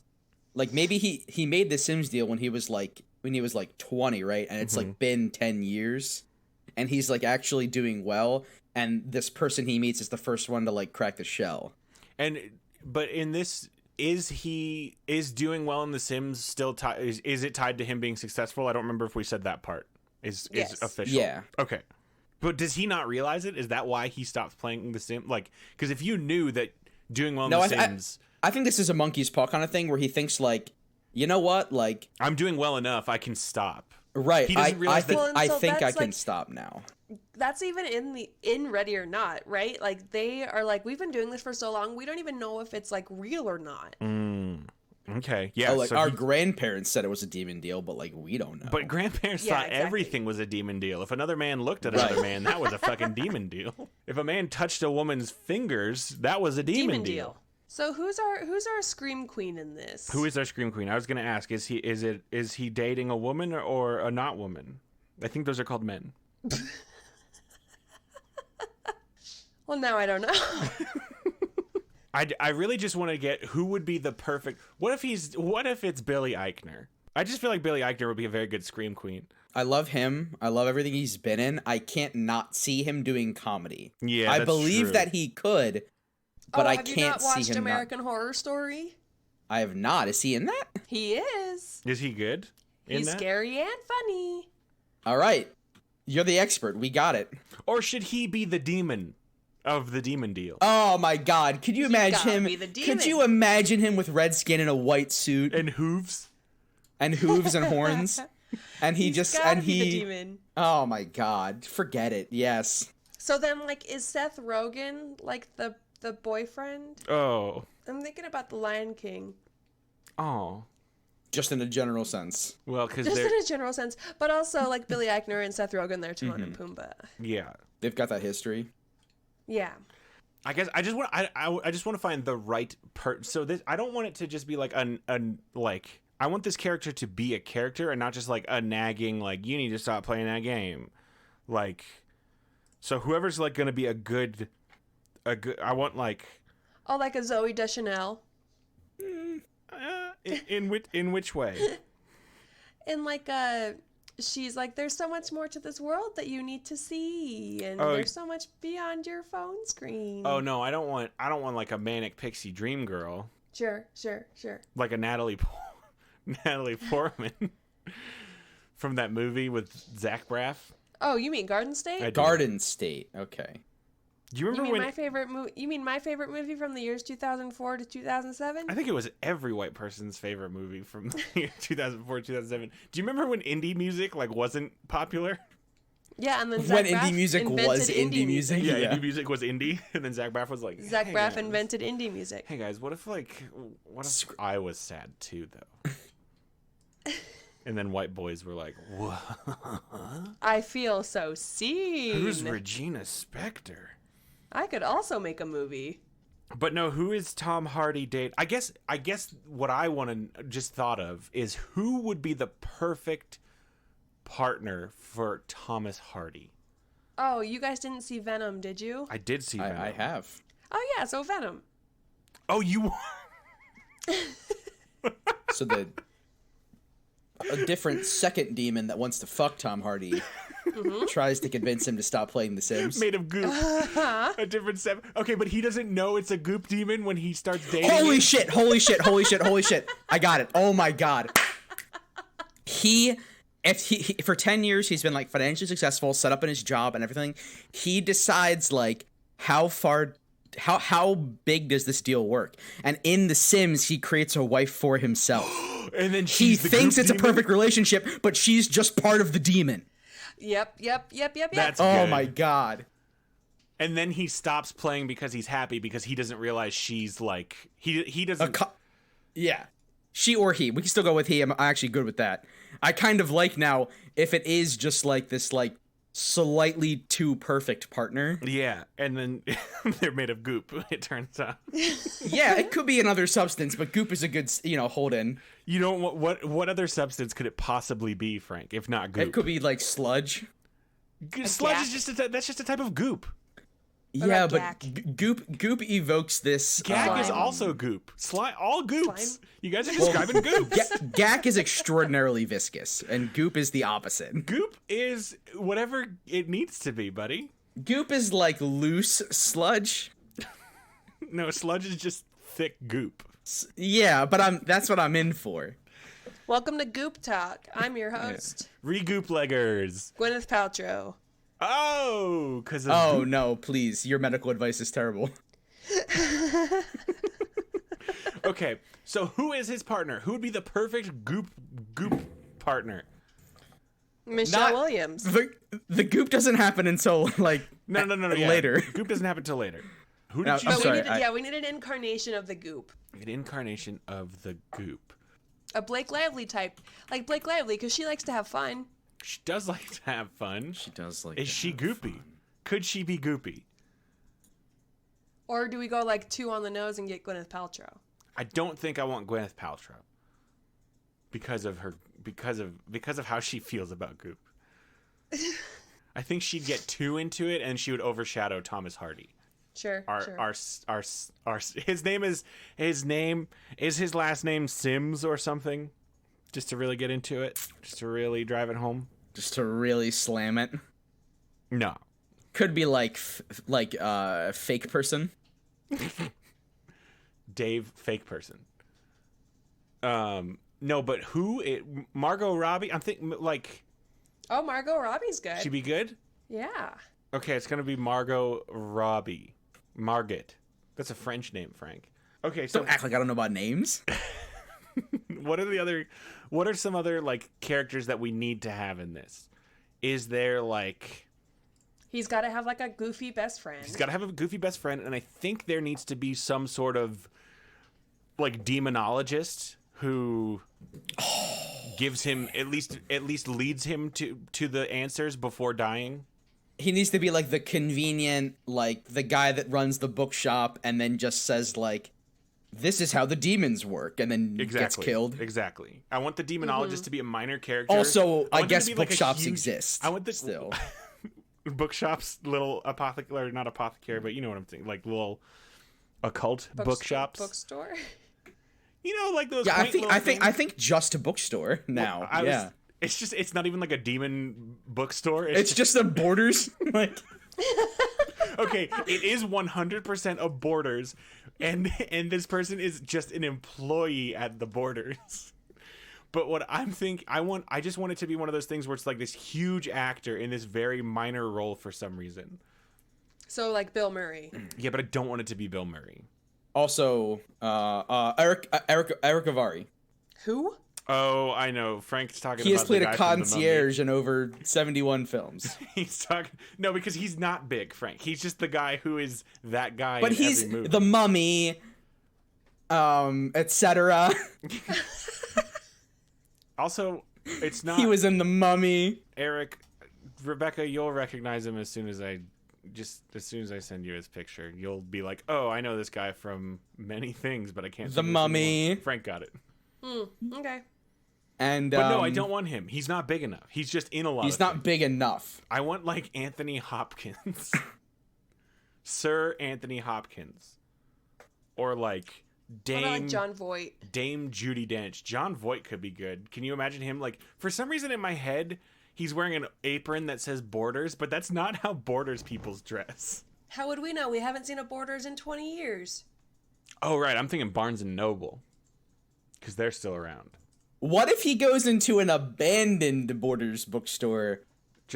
like, maybe he made the Sims deal when he was like 20, right? And it's like been 10 years, and he's like actually doing well, and this person he meets is the first one to like crack the shell. But in this, is doing well in The Sims still tied? Is it tied to him being successful? I don't remember if we said that part. Is official? Yeah. Okay. But does he not realize it? Is that why he stopped playing The Sims? Like, because if you knew that doing well in The Sims, I think this is a monkey's paw kind of thing where he thinks like, you know what, like, I'm doing well enough, I can stop. Right. He doesn't realize that. I think I can like, stop now. That's even in Ready or Not, right? Like, they are like, we've been doing this for so long, we don't even know if it's like real or not. Okay. Yeah. Like, so our grandparents said it was a demon deal, but like, we don't know. But grandparents thought everything was a demon deal. If another man looked at another man, that was a fucking demon deal. If a man touched a woman's fingers, that was a demon deal. So who's our scream queen in this? Who is our scream queen? I was going to ask, is he dating a woman or a not woman? I think those are called men. Well, now I don't know. I really just want to get who would be the perfect. What if it's Billy Eichner? I just feel like Billy Eichner would be a very good scream queen. I love him. I love everything he's been in. I can't not see him doing comedy. Yeah, I that's believe true. that he could, but I can't see him. Have you not watched American Horror Story? I have not. Is he in that? He is. Is he good? He's scary and funny. All right. You're the expert. We got it. Or should he be the demon of the demon deal? Oh my God! Could you imagine him? Be the demon. Could you imagine him with red skin and a white suit And hooves? and hooves and horns? And he He's gotta be the demon. Oh my God! Forget it. Yes. So then, like, is Seth Rogen like the boyfriend? Oh. I'm thinking about the Lion King. Oh. Just in a general sense. Well, because Just they're... in a general sense, but also like Billy Eichner and Seth Rogen, they're Timon and Pumbaa. Yeah. They've got that history. Yeah. I guess I just want to find the right so this, I don't want it to just be like like, I want this character to be a character and not just like a nagging, like, you need to stop playing that game. Like, so whoever's like going to be a good, I want like, Oh, like a Zooey Deschanel. in which way? And like she's like, there's so much more to this world that you need to see, and there's so much beyond your phone screen. Oh no, I don't want like a manic pixie dream girl. Sure. Like a Natalie Portman from that movie with Zach Braff. Oh, you mean Garden State? Garden State. Okay. Do you remember my favorite movie? You mean my favorite movie from the years 2004 to 2007? I think it was every white person's favorite movie from the year 2004 2007. Do you remember when indie music like wasn't popular? Yeah, and then When Zach Braff indie music was indie music. Yeah, indie music was indie, and then Zach Braff was like, Zach hey Braff guys. invented indie music. Hey guys, what if I was sad too though? And then white boys were like, what? I feel so seen. Who's Regina Spektor? I could also make a movie. But no, who is Tom Hardy date? I guess what I want to just thought of is who would be the perfect partner for Thomas Hardy. Oh, you guys didn't see Venom, did you? I did see Venom. I have. Oh yeah, so Venom. Oh, you. So a different second demon that wants to fuck Tom Hardy tries to convince him to stop playing The Sims. Made of goop. A different set. Okay, but he doesn't know it's a goop demon when he starts dating. Holy shit. I got it. Oh my God. He if he for 10 years he's been like financially successful, set up in his job and everything, he decides like how big does this deal work? And in The Sims, he creates a wife for himself. And then he thinks it's demon? a perfect relationship, but she's just part of the demon. Yep. That's Oh good. my god. And then he stops playing because he's happy because he doesn't realize she's like he doesn't. Yeah, she or he. We can still go with he. I'm actually good with that. I kind of like now if it is just like this like slightly too perfect partner. Yeah, and then they're made of goop. It turns out. Yeah, it could be another substance, but goop is a good hold in. You know what other substance could it possibly be, Frank? If not goop, It could be like sludge. Sludge is that's just a type of goop. Yeah, but gack? goop evokes this. Gag is also goop. All goops. Slime? You guys are describing goops. Gack is extraordinarily viscous, and goop is the opposite. Goop is whatever it needs to be, buddy. Goop is like loose sludge. No, sludge is just thick goop. Yeah, but that's what I'm in for. Welcome to Goop Talk. I'm your host, Re-goop leggers. Gwyneth Paltrow. Oh, because of Oh goop. no, please! Your medical advice is terrible. Okay, so who is his partner? Who would be the perfect goop partner? Michelle Williams. The goop doesn't happen until like No. Yeah. later. Goop doesn't happen till later. Who did No, you I'm But sorry, we need an incarnation of the goop. An incarnation of the goop. A Blake Lively type. Like Blake Lively, because she likes to have fun. She does like to have fun. She does like. Is she goopy? Could she be goopy? Or do we go like 2 on the nose and get Gwyneth Paltrow? I don't think I want Gwyneth Paltrow because of how she feels about goop. I think she'd get too into it and she would overshadow Thomas Hardy. Sure. His name is his last name Sims or something, just to really get into it, just to really drive it home. Just to really slam it. No, Could be like fake person. Dave, fake person. No, but Margot Robbie. I'm thinking like Oh, Margot Robbie's good. she'd be good. Yeah. Okay, it's gonna be Margot Robbie. Margot. That's a French name, Frank. Okay, so Don't act like I don't know about names. what are some other like characters that we need to have in this? Is there like He's got to have like a goofy best friend. he's got to have a goofy best friend, and I think there needs to be some sort of like demonologist who gives him at least leads him to the answers before dying. He needs to be like the convenient, like the guy that runs the bookshop and then just says like, this is how the demons work, and then gets killed. Exactly. I want the demonologist to be a minor character. Also, I want him guess to be, like, a bookshops huge- exist. I want this still. bookshops, little apothecary, not apothecary, but you know what I'm saying, like little occult bookshops. Bookstore. You know, like those. Yeah, quaint little things. I think just a bookstore now. It's not even like a demon bookstore. It's just the Borders. Like, okay, it is 100% of Borders, and this person is just an employee at the Borders. But what I just want it to be one of those things where it's like this huge actor in this very minor role for some reason. So like Bill Murray. Yeah, but I don't want it to be Bill Murray. also, Eric Avari. Who? Oh, I know. Frank's talking about He has played the a guy from The Mummy. concierge in over 71 films. He's talking no, because he's not big, Frank. He's just the guy who is that guy. But in he's every movie. the Mummy, etc. Also, it's not. He was in the Mummy. Eric, Rebecca. You'll recognize him as soon as I send you his picture. You'll be like, oh, I know this guy from many things, but I can't. The think of his Mummy. name. Frank got it. Okay. And But no, I don't want him. He's not big enough. He's just in a lot. He's of not things. big enough. I want like Anthony Hopkins, Sir Anthony Hopkins, or like What about like Dame John Voight? Dame Judi Dench. John Voight could be good. Can you imagine him? Like for some reason in my head, he's wearing an apron that says Borders, but that's not how Borders people's dress. How would we know? We haven't seen a Borders in 20 years. Oh right, I'm thinking Barnes and Noble, because they're still around. What if he goes into an abandoned Borders bookstore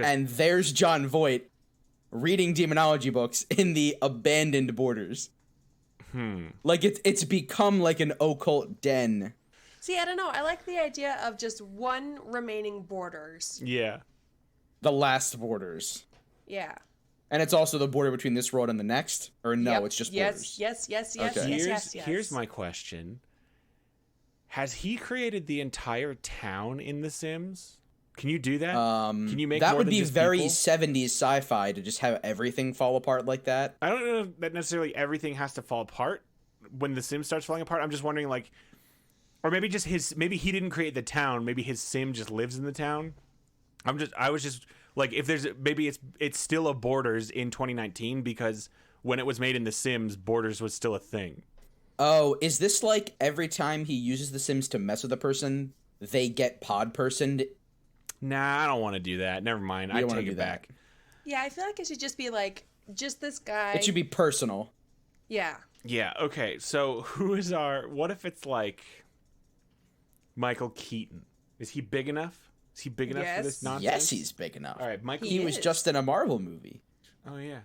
and there's John Voight reading demonology books in the abandoned Borders? Like it's become like an occult den. See, I don't know. I like the idea of just one remaining Borders. Yeah. The last Borders. Yeah. And it's also the border between this world and the next? Or no, Yep. it's just Borders? Yes. Okay. Here's my question. Has he created the entire town in The Sims? Can you do that? Can you make that more would than be just very people? 70s sci-fi to just have everything fall apart like that. I don't know that necessarily everything has to fall apart when The Sim starts falling apart. I'm just wondering, like, or maybe just maybe he didn't create the town. Maybe his Sim just lives in the town. I was just like, if there's maybe it's still a Borders in 2019 because when it was made in The Sims, Borders was still a thing. Oh, is this like every time he uses the Sims to mess with a person, they get pod personed? Nah, I don't want to do that. Never mind. I take it back. Yeah, I feel like it should just be like, just this guy. It should be personal. Yeah. Yeah, okay. So what if it's like Michael Keaton? Is he big enough? Is he big enough for this nonsense? Yes, he's big enough. All right, Michael. He was just in a Marvel movie. Oh yeah.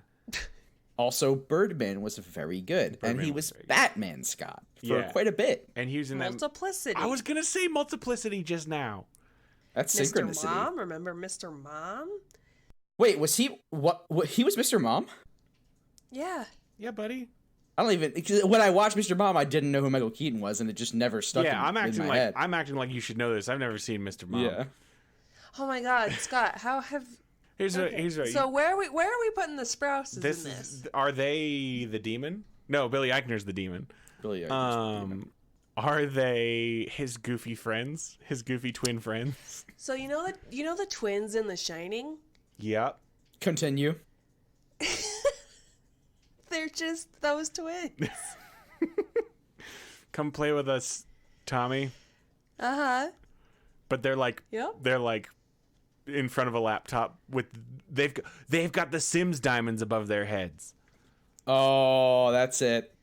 Also, Birdman was very good, and he was Batman Scott for quite a bit. And he was in Multiplicity. I was gonna say Multiplicity just now. That's Mr. synchronicity. Mom, remember Mr. Mom? Wait, was he what? He was Mr. Mom? Yeah. Yeah, buddy. I don't even. When I watched Mr. Mom, I didn't know who Michael Keaton was, and it just never stuck. Yeah, in my head. I'm acting like you should know this. I've never seen Mr. Mom. Yeah. Oh my God, Scott, how have? Here's So where are we putting the Sprouses in this? Are they the demon? No, Billy Eichner's the demon. Billy Eichner's the demon. Are they his goofy friends? His goofy twin friends? So you know the twins in The Shining? Yep. Continue. They're just those twins. Come play with us, Tommy. Uh-huh. But they're like in front of a laptop with they've got the Sims diamonds above their heads. Oh, that's it.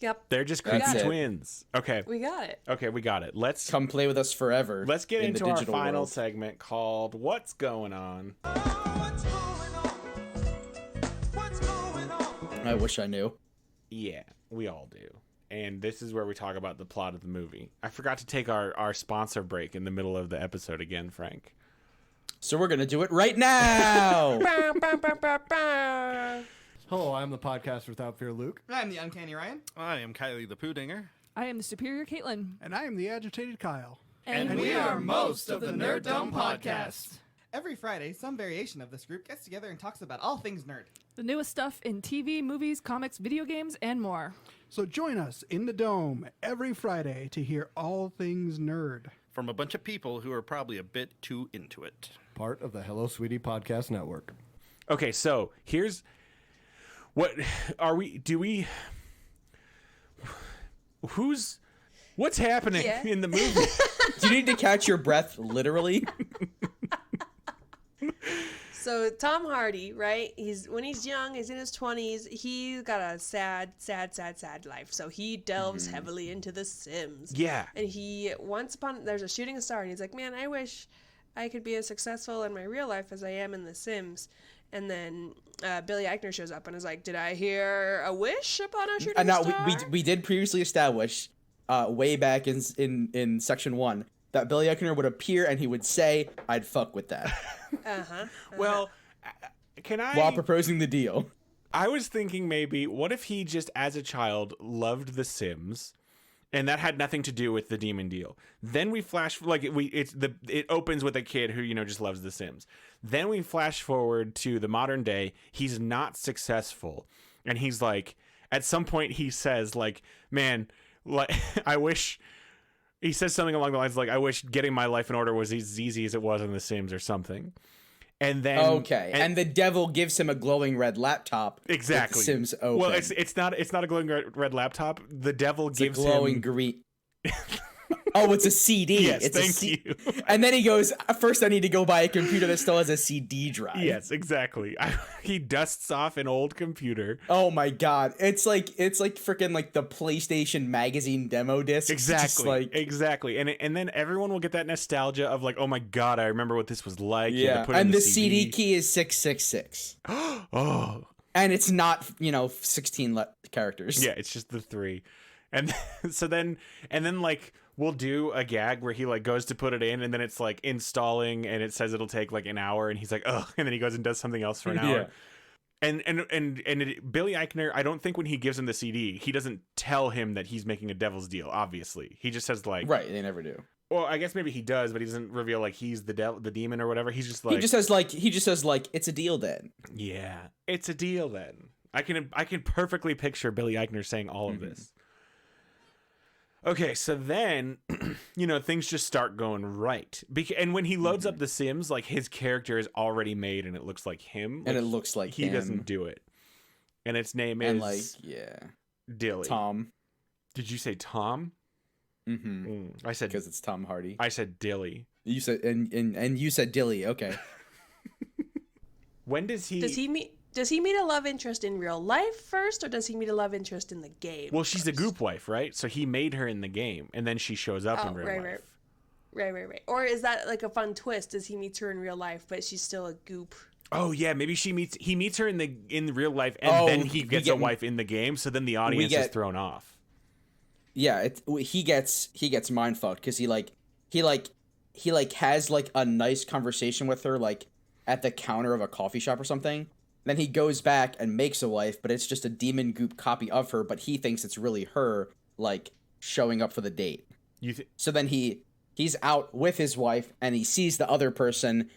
Yep. They're just creepy twins. Okay. We got it. Okay, we got it. Let's come play with us forever. Let's get into our final segment called What's Going On? I wish I knew. Yeah, we all do. And this is where we talk about the plot of the movie. I forgot to take our sponsor break in the middle of the episode again, Frank. So we're going to do it right now. Hello, I'm the podcast without fear, Luke. I'm the Uncanny Ryan. I am Kylie the Pudinger. I am the superior Caitlin. And I am the agitated Kyle. And we are most of the Nerddom Podcast. Every Friday, some variation of this group gets together and talks about all things nerd. The newest stuff in TV, movies, comics, video games, and more. So join us in the Dome every Friday to hear all things nerd. From a bunch of people who are probably a bit too into it. Part of the Hello Sweetie Podcast Network. Okay, so here's... What's happening in the movie? Do you need to catch your breath literally? So Tom Hardy, right? When he's young, he's in his 20s. He's got a sad life. So he delves heavily into The Sims. Yeah. And there's a shooting star, and he's like, man, I wish I could be as successful in my real life as I am in The Sims. And then Billy Eichner shows up and is like, did I hear a wish upon a shooting star? We did previously establish way back in section 1 that Billy Eichner would appear and he would say, I'd fuck with that. Well, can I... While proposing the deal. I was thinking maybe, what if he just, as a child, loved The Sims, and that had nothing to do with the demon deal? Then we flash, it opens with a kid who, just loves The Sims. Then we flash forward to the modern day. He's not successful, and he's like, at some point he says, like, man, like, I wish... He says something along the lines like, I wish getting my life in order was as easy as it was in The Sims or something. And then... Okay, and the devil gives him a glowing red laptop. Exactly. With The Sims open. Well, it's not a glowing red laptop. The devil gives him... glowing green... Oh, it's a CD. Yes, it's thank you. And then he goes, first I need to go buy a computer that still has a CD drive. Yes, exactly. He dusts off an old computer. Oh my god. It's like freaking like the PlayStation magazine demo disc. Exactly. Exactly. And then everyone will get that nostalgia of like, oh my god, I remember what this was like. Yeah. And the CD key is 666. Oh. And it's not, 16 characters. Yeah, it's just the 3. And then like we'll do a gag where he like goes to put it in and then it's like installing and it says it'll take like an hour and he's like, "Ugh," and then he goes and does something else for an hour. And Billy Eichner, I don't think when he gives him the CD, he doesn't tell him that he's making a devil's deal, obviously. He just says like, right, they never do. Well, I guess maybe he does, but he doesn't reveal like he's the demon or whatever. He's just like he just says like it's a deal then. Yeah, it's a deal then. I can perfectly picture Billy Eichner saying all of this. Okay, so then, things just start going right. And when he loads up The Sims, like, his character is already made and it looks like him. And it looks like he him. doesn't do it. And its name is... Dilly. Tom. Did you say Tom? Mm-hmm. I said... Because it's Tom Hardy. I said Dilly. You said... And you said Dilly, okay. When does he... Does he meet a love interest in real life first, or does he meet a love interest in the game? Well, she's a goop wife, right? So he made her in the game, and then she shows up in real life. Right. Or is that like a fun twist? Does he meet her in real life, but she's still a goop? Oh yeah, maybe he meets her in real life, and then he gets a wife in the game. So then the audience is thrown off. Yeah, he gets mind fucked because he has like a nice conversation with her like at the counter of a coffee shop or something. Then he goes back and makes a wife, but it's just a demon goop copy of her, but he thinks it's really her, like, showing up for the date. So then he's out with his wife, and he sees the other person,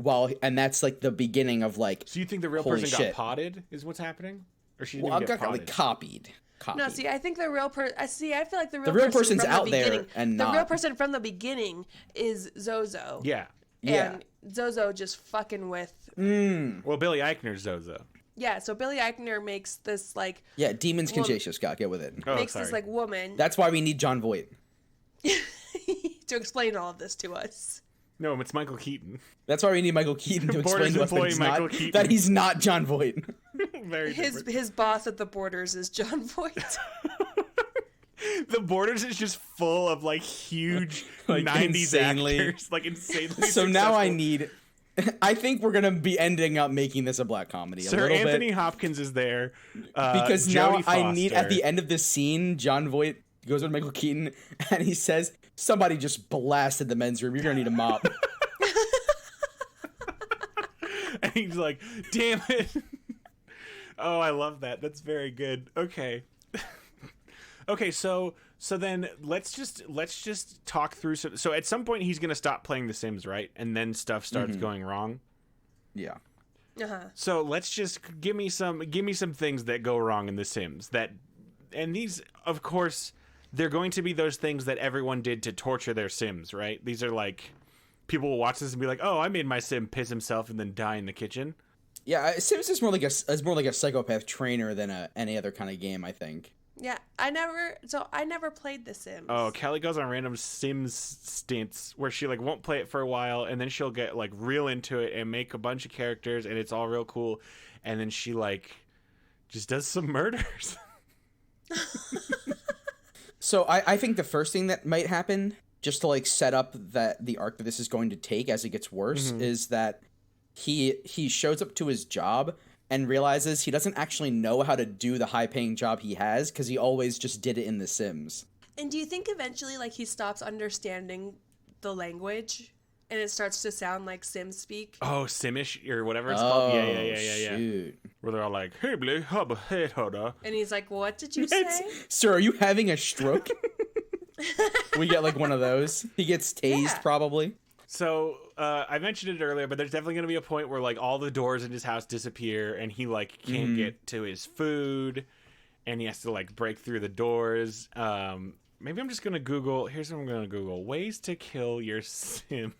and that's, like, the beginning of, like, so you think the real person got potted, is what's happening? Or she didn't get potted? Copied. No, see, I think the real person... I feel like the real person's out there, and the real person from the beginning is Zozo. Yeah. And Zozo just fucking with... Well, Billy Eichner's Zozo. Yeah, so Billy Eichner makes this, like... Yeah, demons can chase you, Scott. Get with it. Makes this, like, woman... That's why we need John Voight. to explain all of this to us. No, it's Michael Keaton. That's why we need Michael Keaton to explain to us that he's not John Voight. Very his boss at the Borders is John Voight. The Borders is just full of like huge like 90s actors, like insanely So successful. Now I think we're gonna be ending up making this a black comedy. Sir Anthony Hopkins is there because Jodie now Foster. I need at the end of this scene, John Voight goes with Michael Keaton and he says, "Somebody just blasted the men's room. You're gonna need a mop." And he's like, "Damn it!" Oh, I love that. That's very good. Okay. Okay, so then let's just talk through. So at some point he's gonna stop playing The Sims, right? And then stuff starts going wrong. Yeah. So let's just give me some things that go wrong in The Sims. And these, of course, they're going to be those things that everyone did to torture their Sims, right? These are like people will watch this and be like, "Oh, I made my Sim piss himself and then die in the kitchen." Yeah, Sims is more like a psychopath trainer than any other kind of game, I think. Yeah, I never played The Sims. Oh, Kelly goes on random Sims stints where she like won't play it for a while and then she'll get like real into it and make a bunch of characters and it's all real cool and then she like just does some murders. So I think the first thing that might happen, just to like set up the arc that this is going to take as it gets worse, is that he shows up to his job and realizes he doesn't actually know how to do the high-paying job he has because he always just did it in The Sims. And do you think eventually, like, he stops understanding the language and it starts to sound like Sim speak? Oh, Simish or whatever it's called. Yeah. Shoot. Where they're all like, "Hey, Blake, hubba, hey, hoda." And he's like, "What did you say?" Sir, are you having a stroke? We get like one of those. He gets tased probably. So I mentioned it earlier, but there's definitely going to be a point where like all the doors in his house disappear and he like can't get to his food and he has to like break through the doors. Maybe I'm just going to Google. Here's what I'm going to Google. Ways to kill your Sim.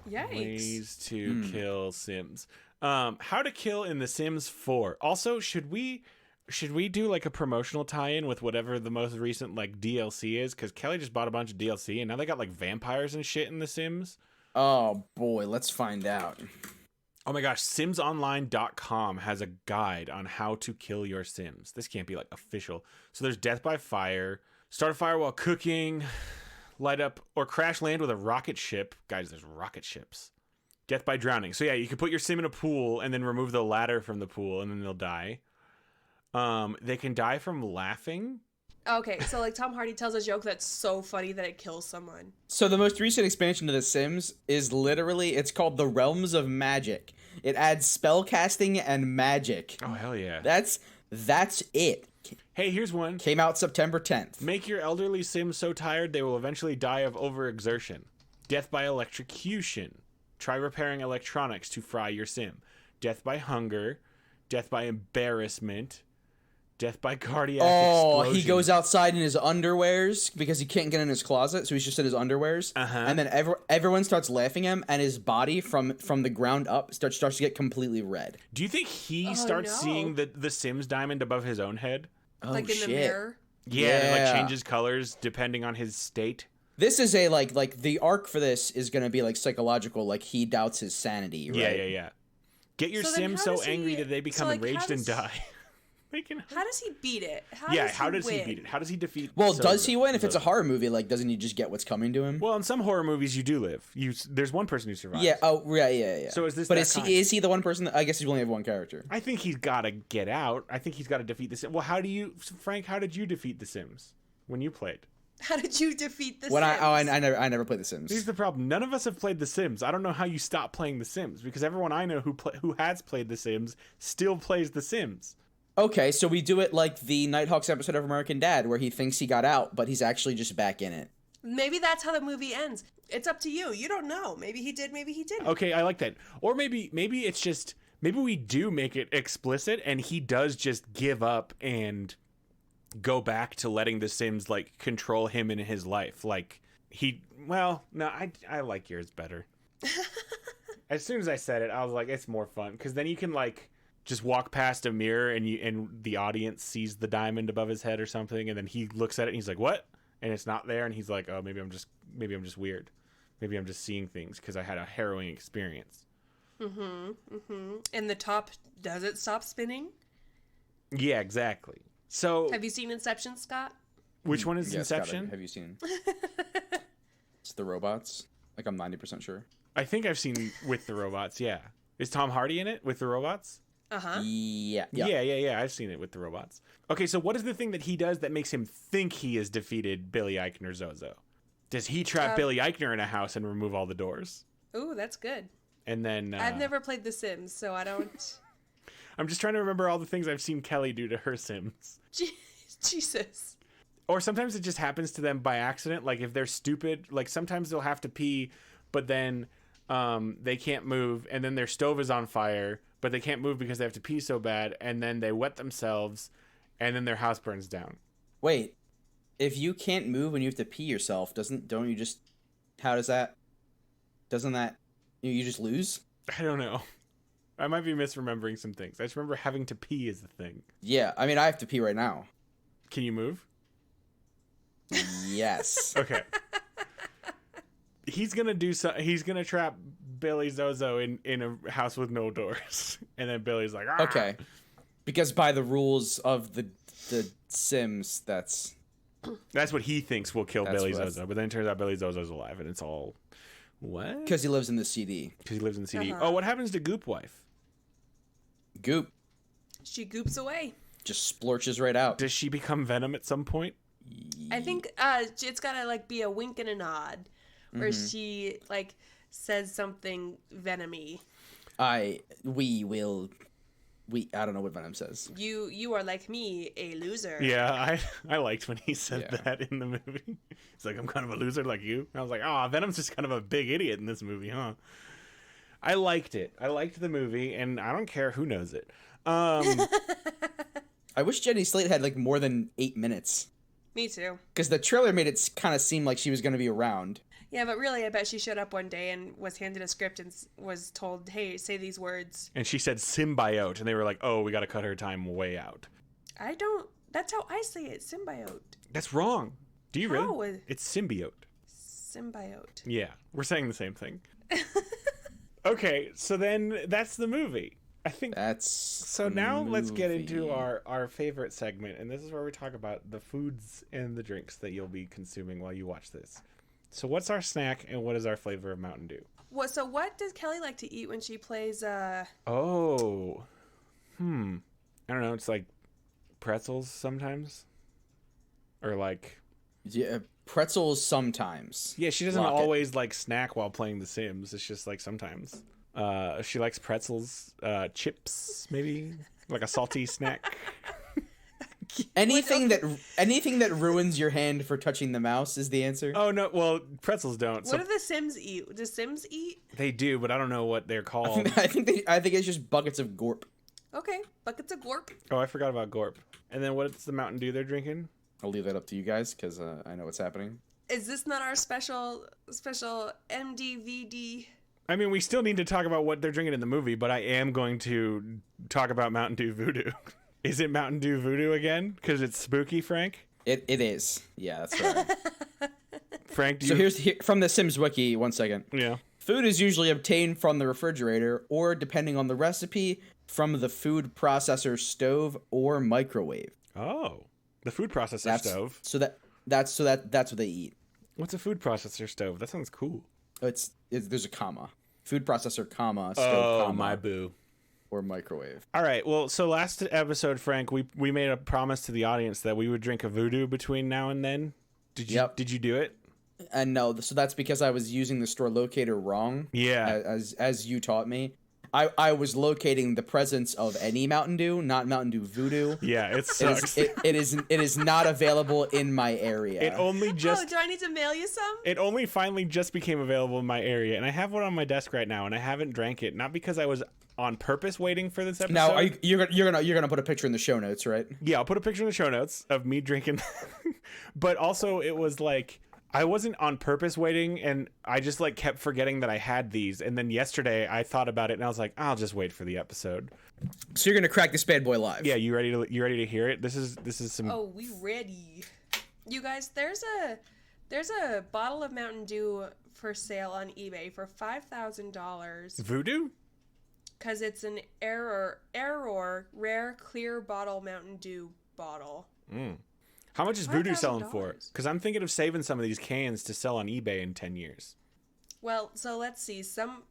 Yikes. Ways to kill Sims. How to kill in The Sims 4. Also, should we Should we do like a promotional tie-in with whatever the most recent like DLC is? Because Kelly just bought a bunch of DLC and now they got like vampires and shit in The Sims. Oh boy, let's find out. Oh my gosh, simsonline.com has a guide on how to kill your Sims. This can't be like official. So there's death by fire, start a fire while cooking, light up or crash land with a rocket ship. Guys, there's rocket ships. Death by drowning. So yeah, you can put your Sim in a pool and then remove the ladder from the pool and then they'll die. They can die from laughing. Okay, so like Tom Hardy tells a joke that's so funny that it kills someone. So the most recent expansion to The Sims is literally, it's called The Realms of Magic. It adds spell casting and magic. Oh, hell yeah. That's it. Hey, here's one. Came out September 10th. Make your elderly Sims so tired they will eventually die of overexertion. Death by electrocution. Try repairing electronics to fry your Sim. Death by hunger. Death by embarrassment. Death by cardiac explosion. He goes outside in his underwears because he can't get in his closet, so he's just in his underwears. And then everyone starts laughing at him, and his body from the ground up starts to get completely red. Do you think he starts seeing the Sims diamond above his own head? Like in the mirror? Yeah, and it like changes colors depending on his state. This is a like the arc for this is gonna be like psychological, like he doubts his sanity, right? Yeah. Get your Sim so angry that they become enraged and die. How does he beat it? How does he beat it? How does he defeat? Well, does he win? If it's a horror movie, like, doesn't he just get what's coming to him? Well, in some horror movies, you do live. There's one person who survives. Yeah. Oh, yeah. So is this? But is he the one person? I guess he's only have one character. I think he's got to get out. I think he's got to defeat the Sims. Well, Frank? How did you defeat the Sims when you played? How did you defeat the Sims? I never played the Sims. Here's the problem. None of us have played the Sims. I don't know how you stop playing the Sims because everyone I know who has played the Sims still plays the Sims. Okay, so we do it like the Nighthawks episode of American Dad, where he thinks he got out, but he's actually just back in it. Maybe that's how the movie ends. It's up to you. You don't know. Maybe he did, maybe he didn't. Okay, I like that. Or maybe it's just, maybe we do make it explicit and he does just give up and go back to letting the Sims, like, control him in his life. Like, I like yours better. As soon as I said it, I was like, it's more fun. Because then you can, like, just walk past a mirror and the audience sees the diamond above his head or something, and then he looks at it and he's like, what? And it's not there, and he's like, oh, maybe I'm just weird. Maybe I'm just seeing things because I had a harrowing experience. And the top, does it stop spinning? Yeah, exactly. So have you seen Inception, Scott? Which one is Inception? Scott, have you seen? It's the robots. Like, I'm 90% sure. I think I've seen With the Robots, yeah. Is Tom Hardy in it, With the Robots? Yeah. I've seen it, With the Robots. Okay, so what is the thing that he does that makes him think he has defeated Billy Eichner Zozo? Does he trap Billy Eichner in a house and remove all the doors? Ooh, that's good. And then I've never played The Sims, so I don't. I'm just trying to remember all the things I've seen Kelly do to her Sims. Jesus. Or sometimes it just happens to them by accident. Like if they're stupid, like sometimes they'll have to pee, but then they can't move, and then their stove is on fire, but they can't move because they have to pee so bad, and then they wet themselves, and then their house burns down. Wait, if you can't move and you have to pee yourself, doesn't you just lose? I don't know. I might be misremembering some things. I just remember having to pee is the thing. Yeah, I mean, I have to pee right now. Can you move? Yes. Okay. He's gonna trap Billy Zozo in a house with no doors, and then Billy's like, ah! Okay, because by the rules of the Sims, that's what he thinks will kill Billy Zozo, but then it turns out Billy Zozo's alive, and it's all what? Because he lives in the CD. Because he lives in the CD. Oh, what happens to Goop Wife? Goop. She goops away. Just splorches right out. Does she become Venom at some point? I think it's gotta like be a wink and a nod, where she like says something venomy. I don't know what Venom says. You are like me, a loser. Yeah, I liked when he said that in the movie. He's like, I'm kind of a loser like you. And I was like, oh, Venom's just kind of a big idiot in this movie, huh? I liked it. I liked the movie, and I don't care who knows it. I wish Jenny Slate had like more than 8 minutes. Me too. Because the trailer made it kind of seem like she was going to be around. Yeah, but really, I bet she showed up one day and was handed a script and was told, hey, say these words. And she said symbiote, and they were like, oh, we got to cut her time way out. I don't. That's how I say it. Symbiote. That's wrong. Do you How? really? It's symbiote. Symbiote. Yeah, we're saying the same thing. Okay, so then that's the movie. I think That's so. Now let's get into our favorite segment, and this is where we talk about the foods and the drinks that you'll be consuming while you watch this. So what's our snack, and what is our flavor of Mountain Dew? So what does Kelly like to eat when she plays? I don't know. It's like pretzels sometimes, or like pretzels sometimes. Yeah, she doesn't always like snack while playing The Sims. It's just like sometimes. She likes pretzels, chips, maybe like a salty snack. Anything that ruins your hand for touching the mouse is the answer. Oh no, well pretzels don't. What do the Sims eat? Do Sims eat? They do, but I don't know what they're called. I think it's just buckets of gorp. Okay, buckets of gorp. Oh, I forgot about Gorp. And then what's the Mountain Dew they're drinking? I'll leave that up to you guys because I know what's happening. Is this not our special MDVD? I mean, we still need to talk about what they're drinking in the movie, but I am going to talk about Mountain Dew Voodoo. Is it Mountain Dew Voodoo again? Because it's spooky, Frank? It is. Yeah, that's right. Frank, do So you... here's from the Sims Wiki, 1 second. Yeah. Food is usually obtained from the refrigerator or, depending on the recipe, from the food processor stove or microwave. Oh, the food processor stove. That's what they eat. What's a food processor stove? That sounds cool. There's a comma. Food processor, comma, stove, comma. My boo. Or microwave. All right. Well, so last episode, Frank, we made a promise to the audience that we would drink a voodoo between now and then. Did you do it? And no, so that's because I was using the store locator wrong. Yeah. As you taught me. I was locating the presence of any Mountain Dew, not Mountain Dew Voodoo. Yeah, it sucks. It is not available in my area. It only just... Oh, do I need to mail you some? It only finally just became available in my area, and I have one on my desk right now, and I haven't drank it. Not because I was on purpose waiting for this episode. Now, you're gonna put a picture in the show notes, right? Yeah, I'll put a picture in the show notes of me drinking. But also, it was like... I wasn't on purpose waiting, and I just like kept forgetting that I had these. And then yesterday I thought about it, and I was like, I'll just wait for the episode. So you're gonna crack this bad boy live? Yeah, you ready to hear it? This is some. Oh, we ready. You guys, there's a bottle of Mountain Dew for sale on eBay for $5,000. Voodoo? Because it's an error rare clear bottle Mountain Dew bottle. How much is Voodoo selling for? Because I'm thinking of saving some of these cans to sell on eBay in 10 years. Well, so let's see. Some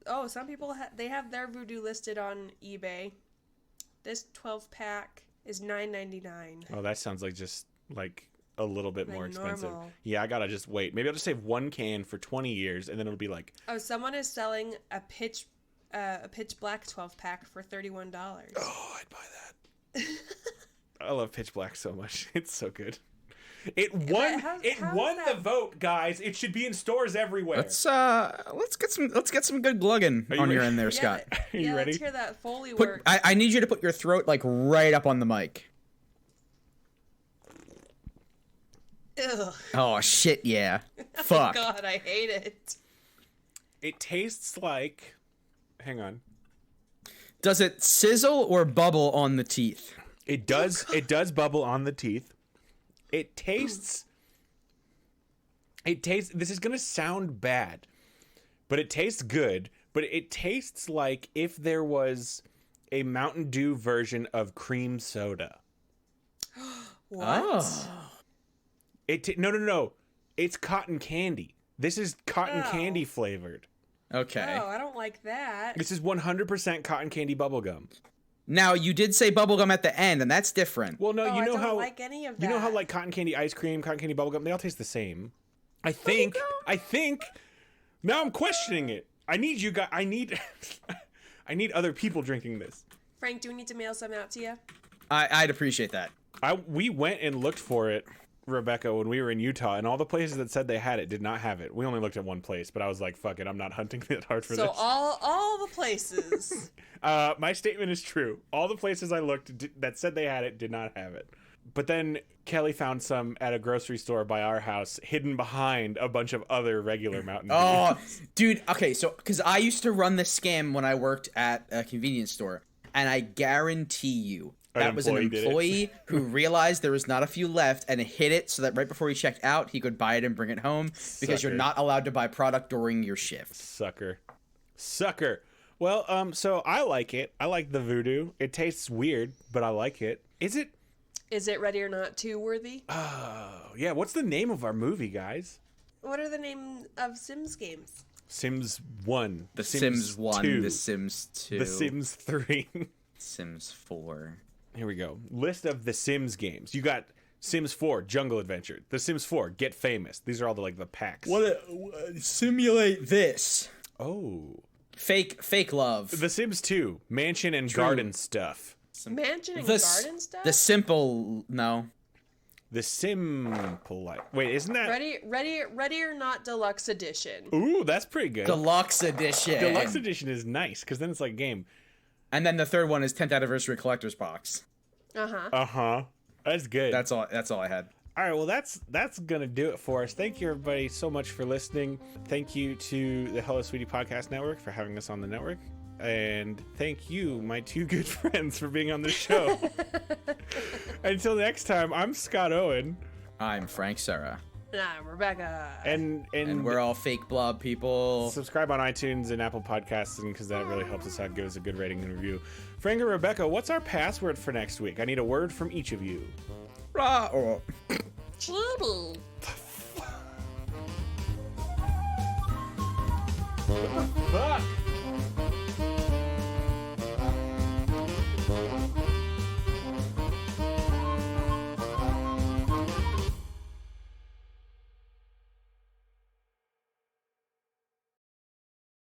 people they have their Voodoo listed on eBay. This 12-pack is $9.99. Oh, that sounds like just like a little bit more expensive. Normal. Yeah, I gotta just wait. Maybe I'll just save one can for 20 years, and then it'll be like... Oh, someone is selling a pitch black 12-pack for $31. Oh, I'd buy that. I love Pitch Black so much. It's so good. It won the vote, guys. It should be in stores everywhere. Let's get some good glugging on your end there, Scott. Are you ready? Let's hear that Foley work. I need you to put your throat like right up on the mic. Ugh. Oh shit, yeah. Fuck. God, I hate it. It tastes like... Hang on. Does it sizzle or bubble on the teeth? It does. It does bubble on the teeth. It tastes. This is gonna sound bad, but it tastes good. But it tastes like if there was a Mountain Dew version of cream soda. What? Oh. No. It's cotton candy. This is cotton candy flavored. Okay. Oh, I don't like that. This is 100% cotton candy bubblegum. Now you did say bubblegum at the end, and that's different. Well, no, I don't like any of that. You know how like cotton candy ice cream, cotton candy bubblegum, they all taste the same. I think. Now I'm questioning it. I need you guys. I need other people drinking this. Frank, do we need to mail some out to you? I'd appreciate that. We went and looked for it, Rebecca, when we were in Utah, and all the places that said they had it did not have it. We only looked at one place, but I was like, fuck it, I'm not hunting that hard for this. So all the places. My statement is true. All the places I looked that said they had it did not have it. But then Kelly found some at a grocery store by our house, hidden behind a bunch of other regular Mountain Dew. Oh, dude. Okay, so because I used to run this scam when I worked at a convenience store. and I guarantee you that was an employee did it. employee who realized there was not a few left and hid it so that right before he checked out, he could buy it and bring it home because you're Sucker. not allowed to buy product during your shift. Sucker. Well, so I like it. I like the voodoo. It tastes weird, but I like it. Is it? Is it Ready or Not 2 worthy? Oh, yeah. What's the name of our movie, guys? What are the name of Sims games? Sims 1. The Sims 1, 2, The Sims 2, The Sims 3. Sims 4. Here we go. List of the Sims games. You got Sims 4, Jungle Adventure. The Sims 4, Get Famous. These are all the packs. Simulate this. Oh. Fake love. The Sims 2, Mansion and Garden Stuff. Mansion and The Garden stuff? The simple no. The Simple Life. Wait, isn't that... Ready or Not Deluxe Edition. Ooh, that's pretty good. Deluxe Edition. Deluxe Edition is nice, because then it's like a game. And then the third one is 10th Anniversary Collector's Box. Uh-huh. That's good. That's all I had. All right, well, that's gonna do it for us. Thank you, everybody, so much for listening. Thank you to the Hello Sweetie Podcast Network for having us on the network, and thank you, my two good friends, for being on the show. Until next time, I'm Scott Owen. I'm Frank Serra. And I'm Rebecca. And we're all fake blob people. Subscribe on iTunes and Apple Podcasts, because that really helps us out. Give us a good rating and review. Frank and Rebecca, what's our password for next week? I need a word from each of you. Chibi. Fuck!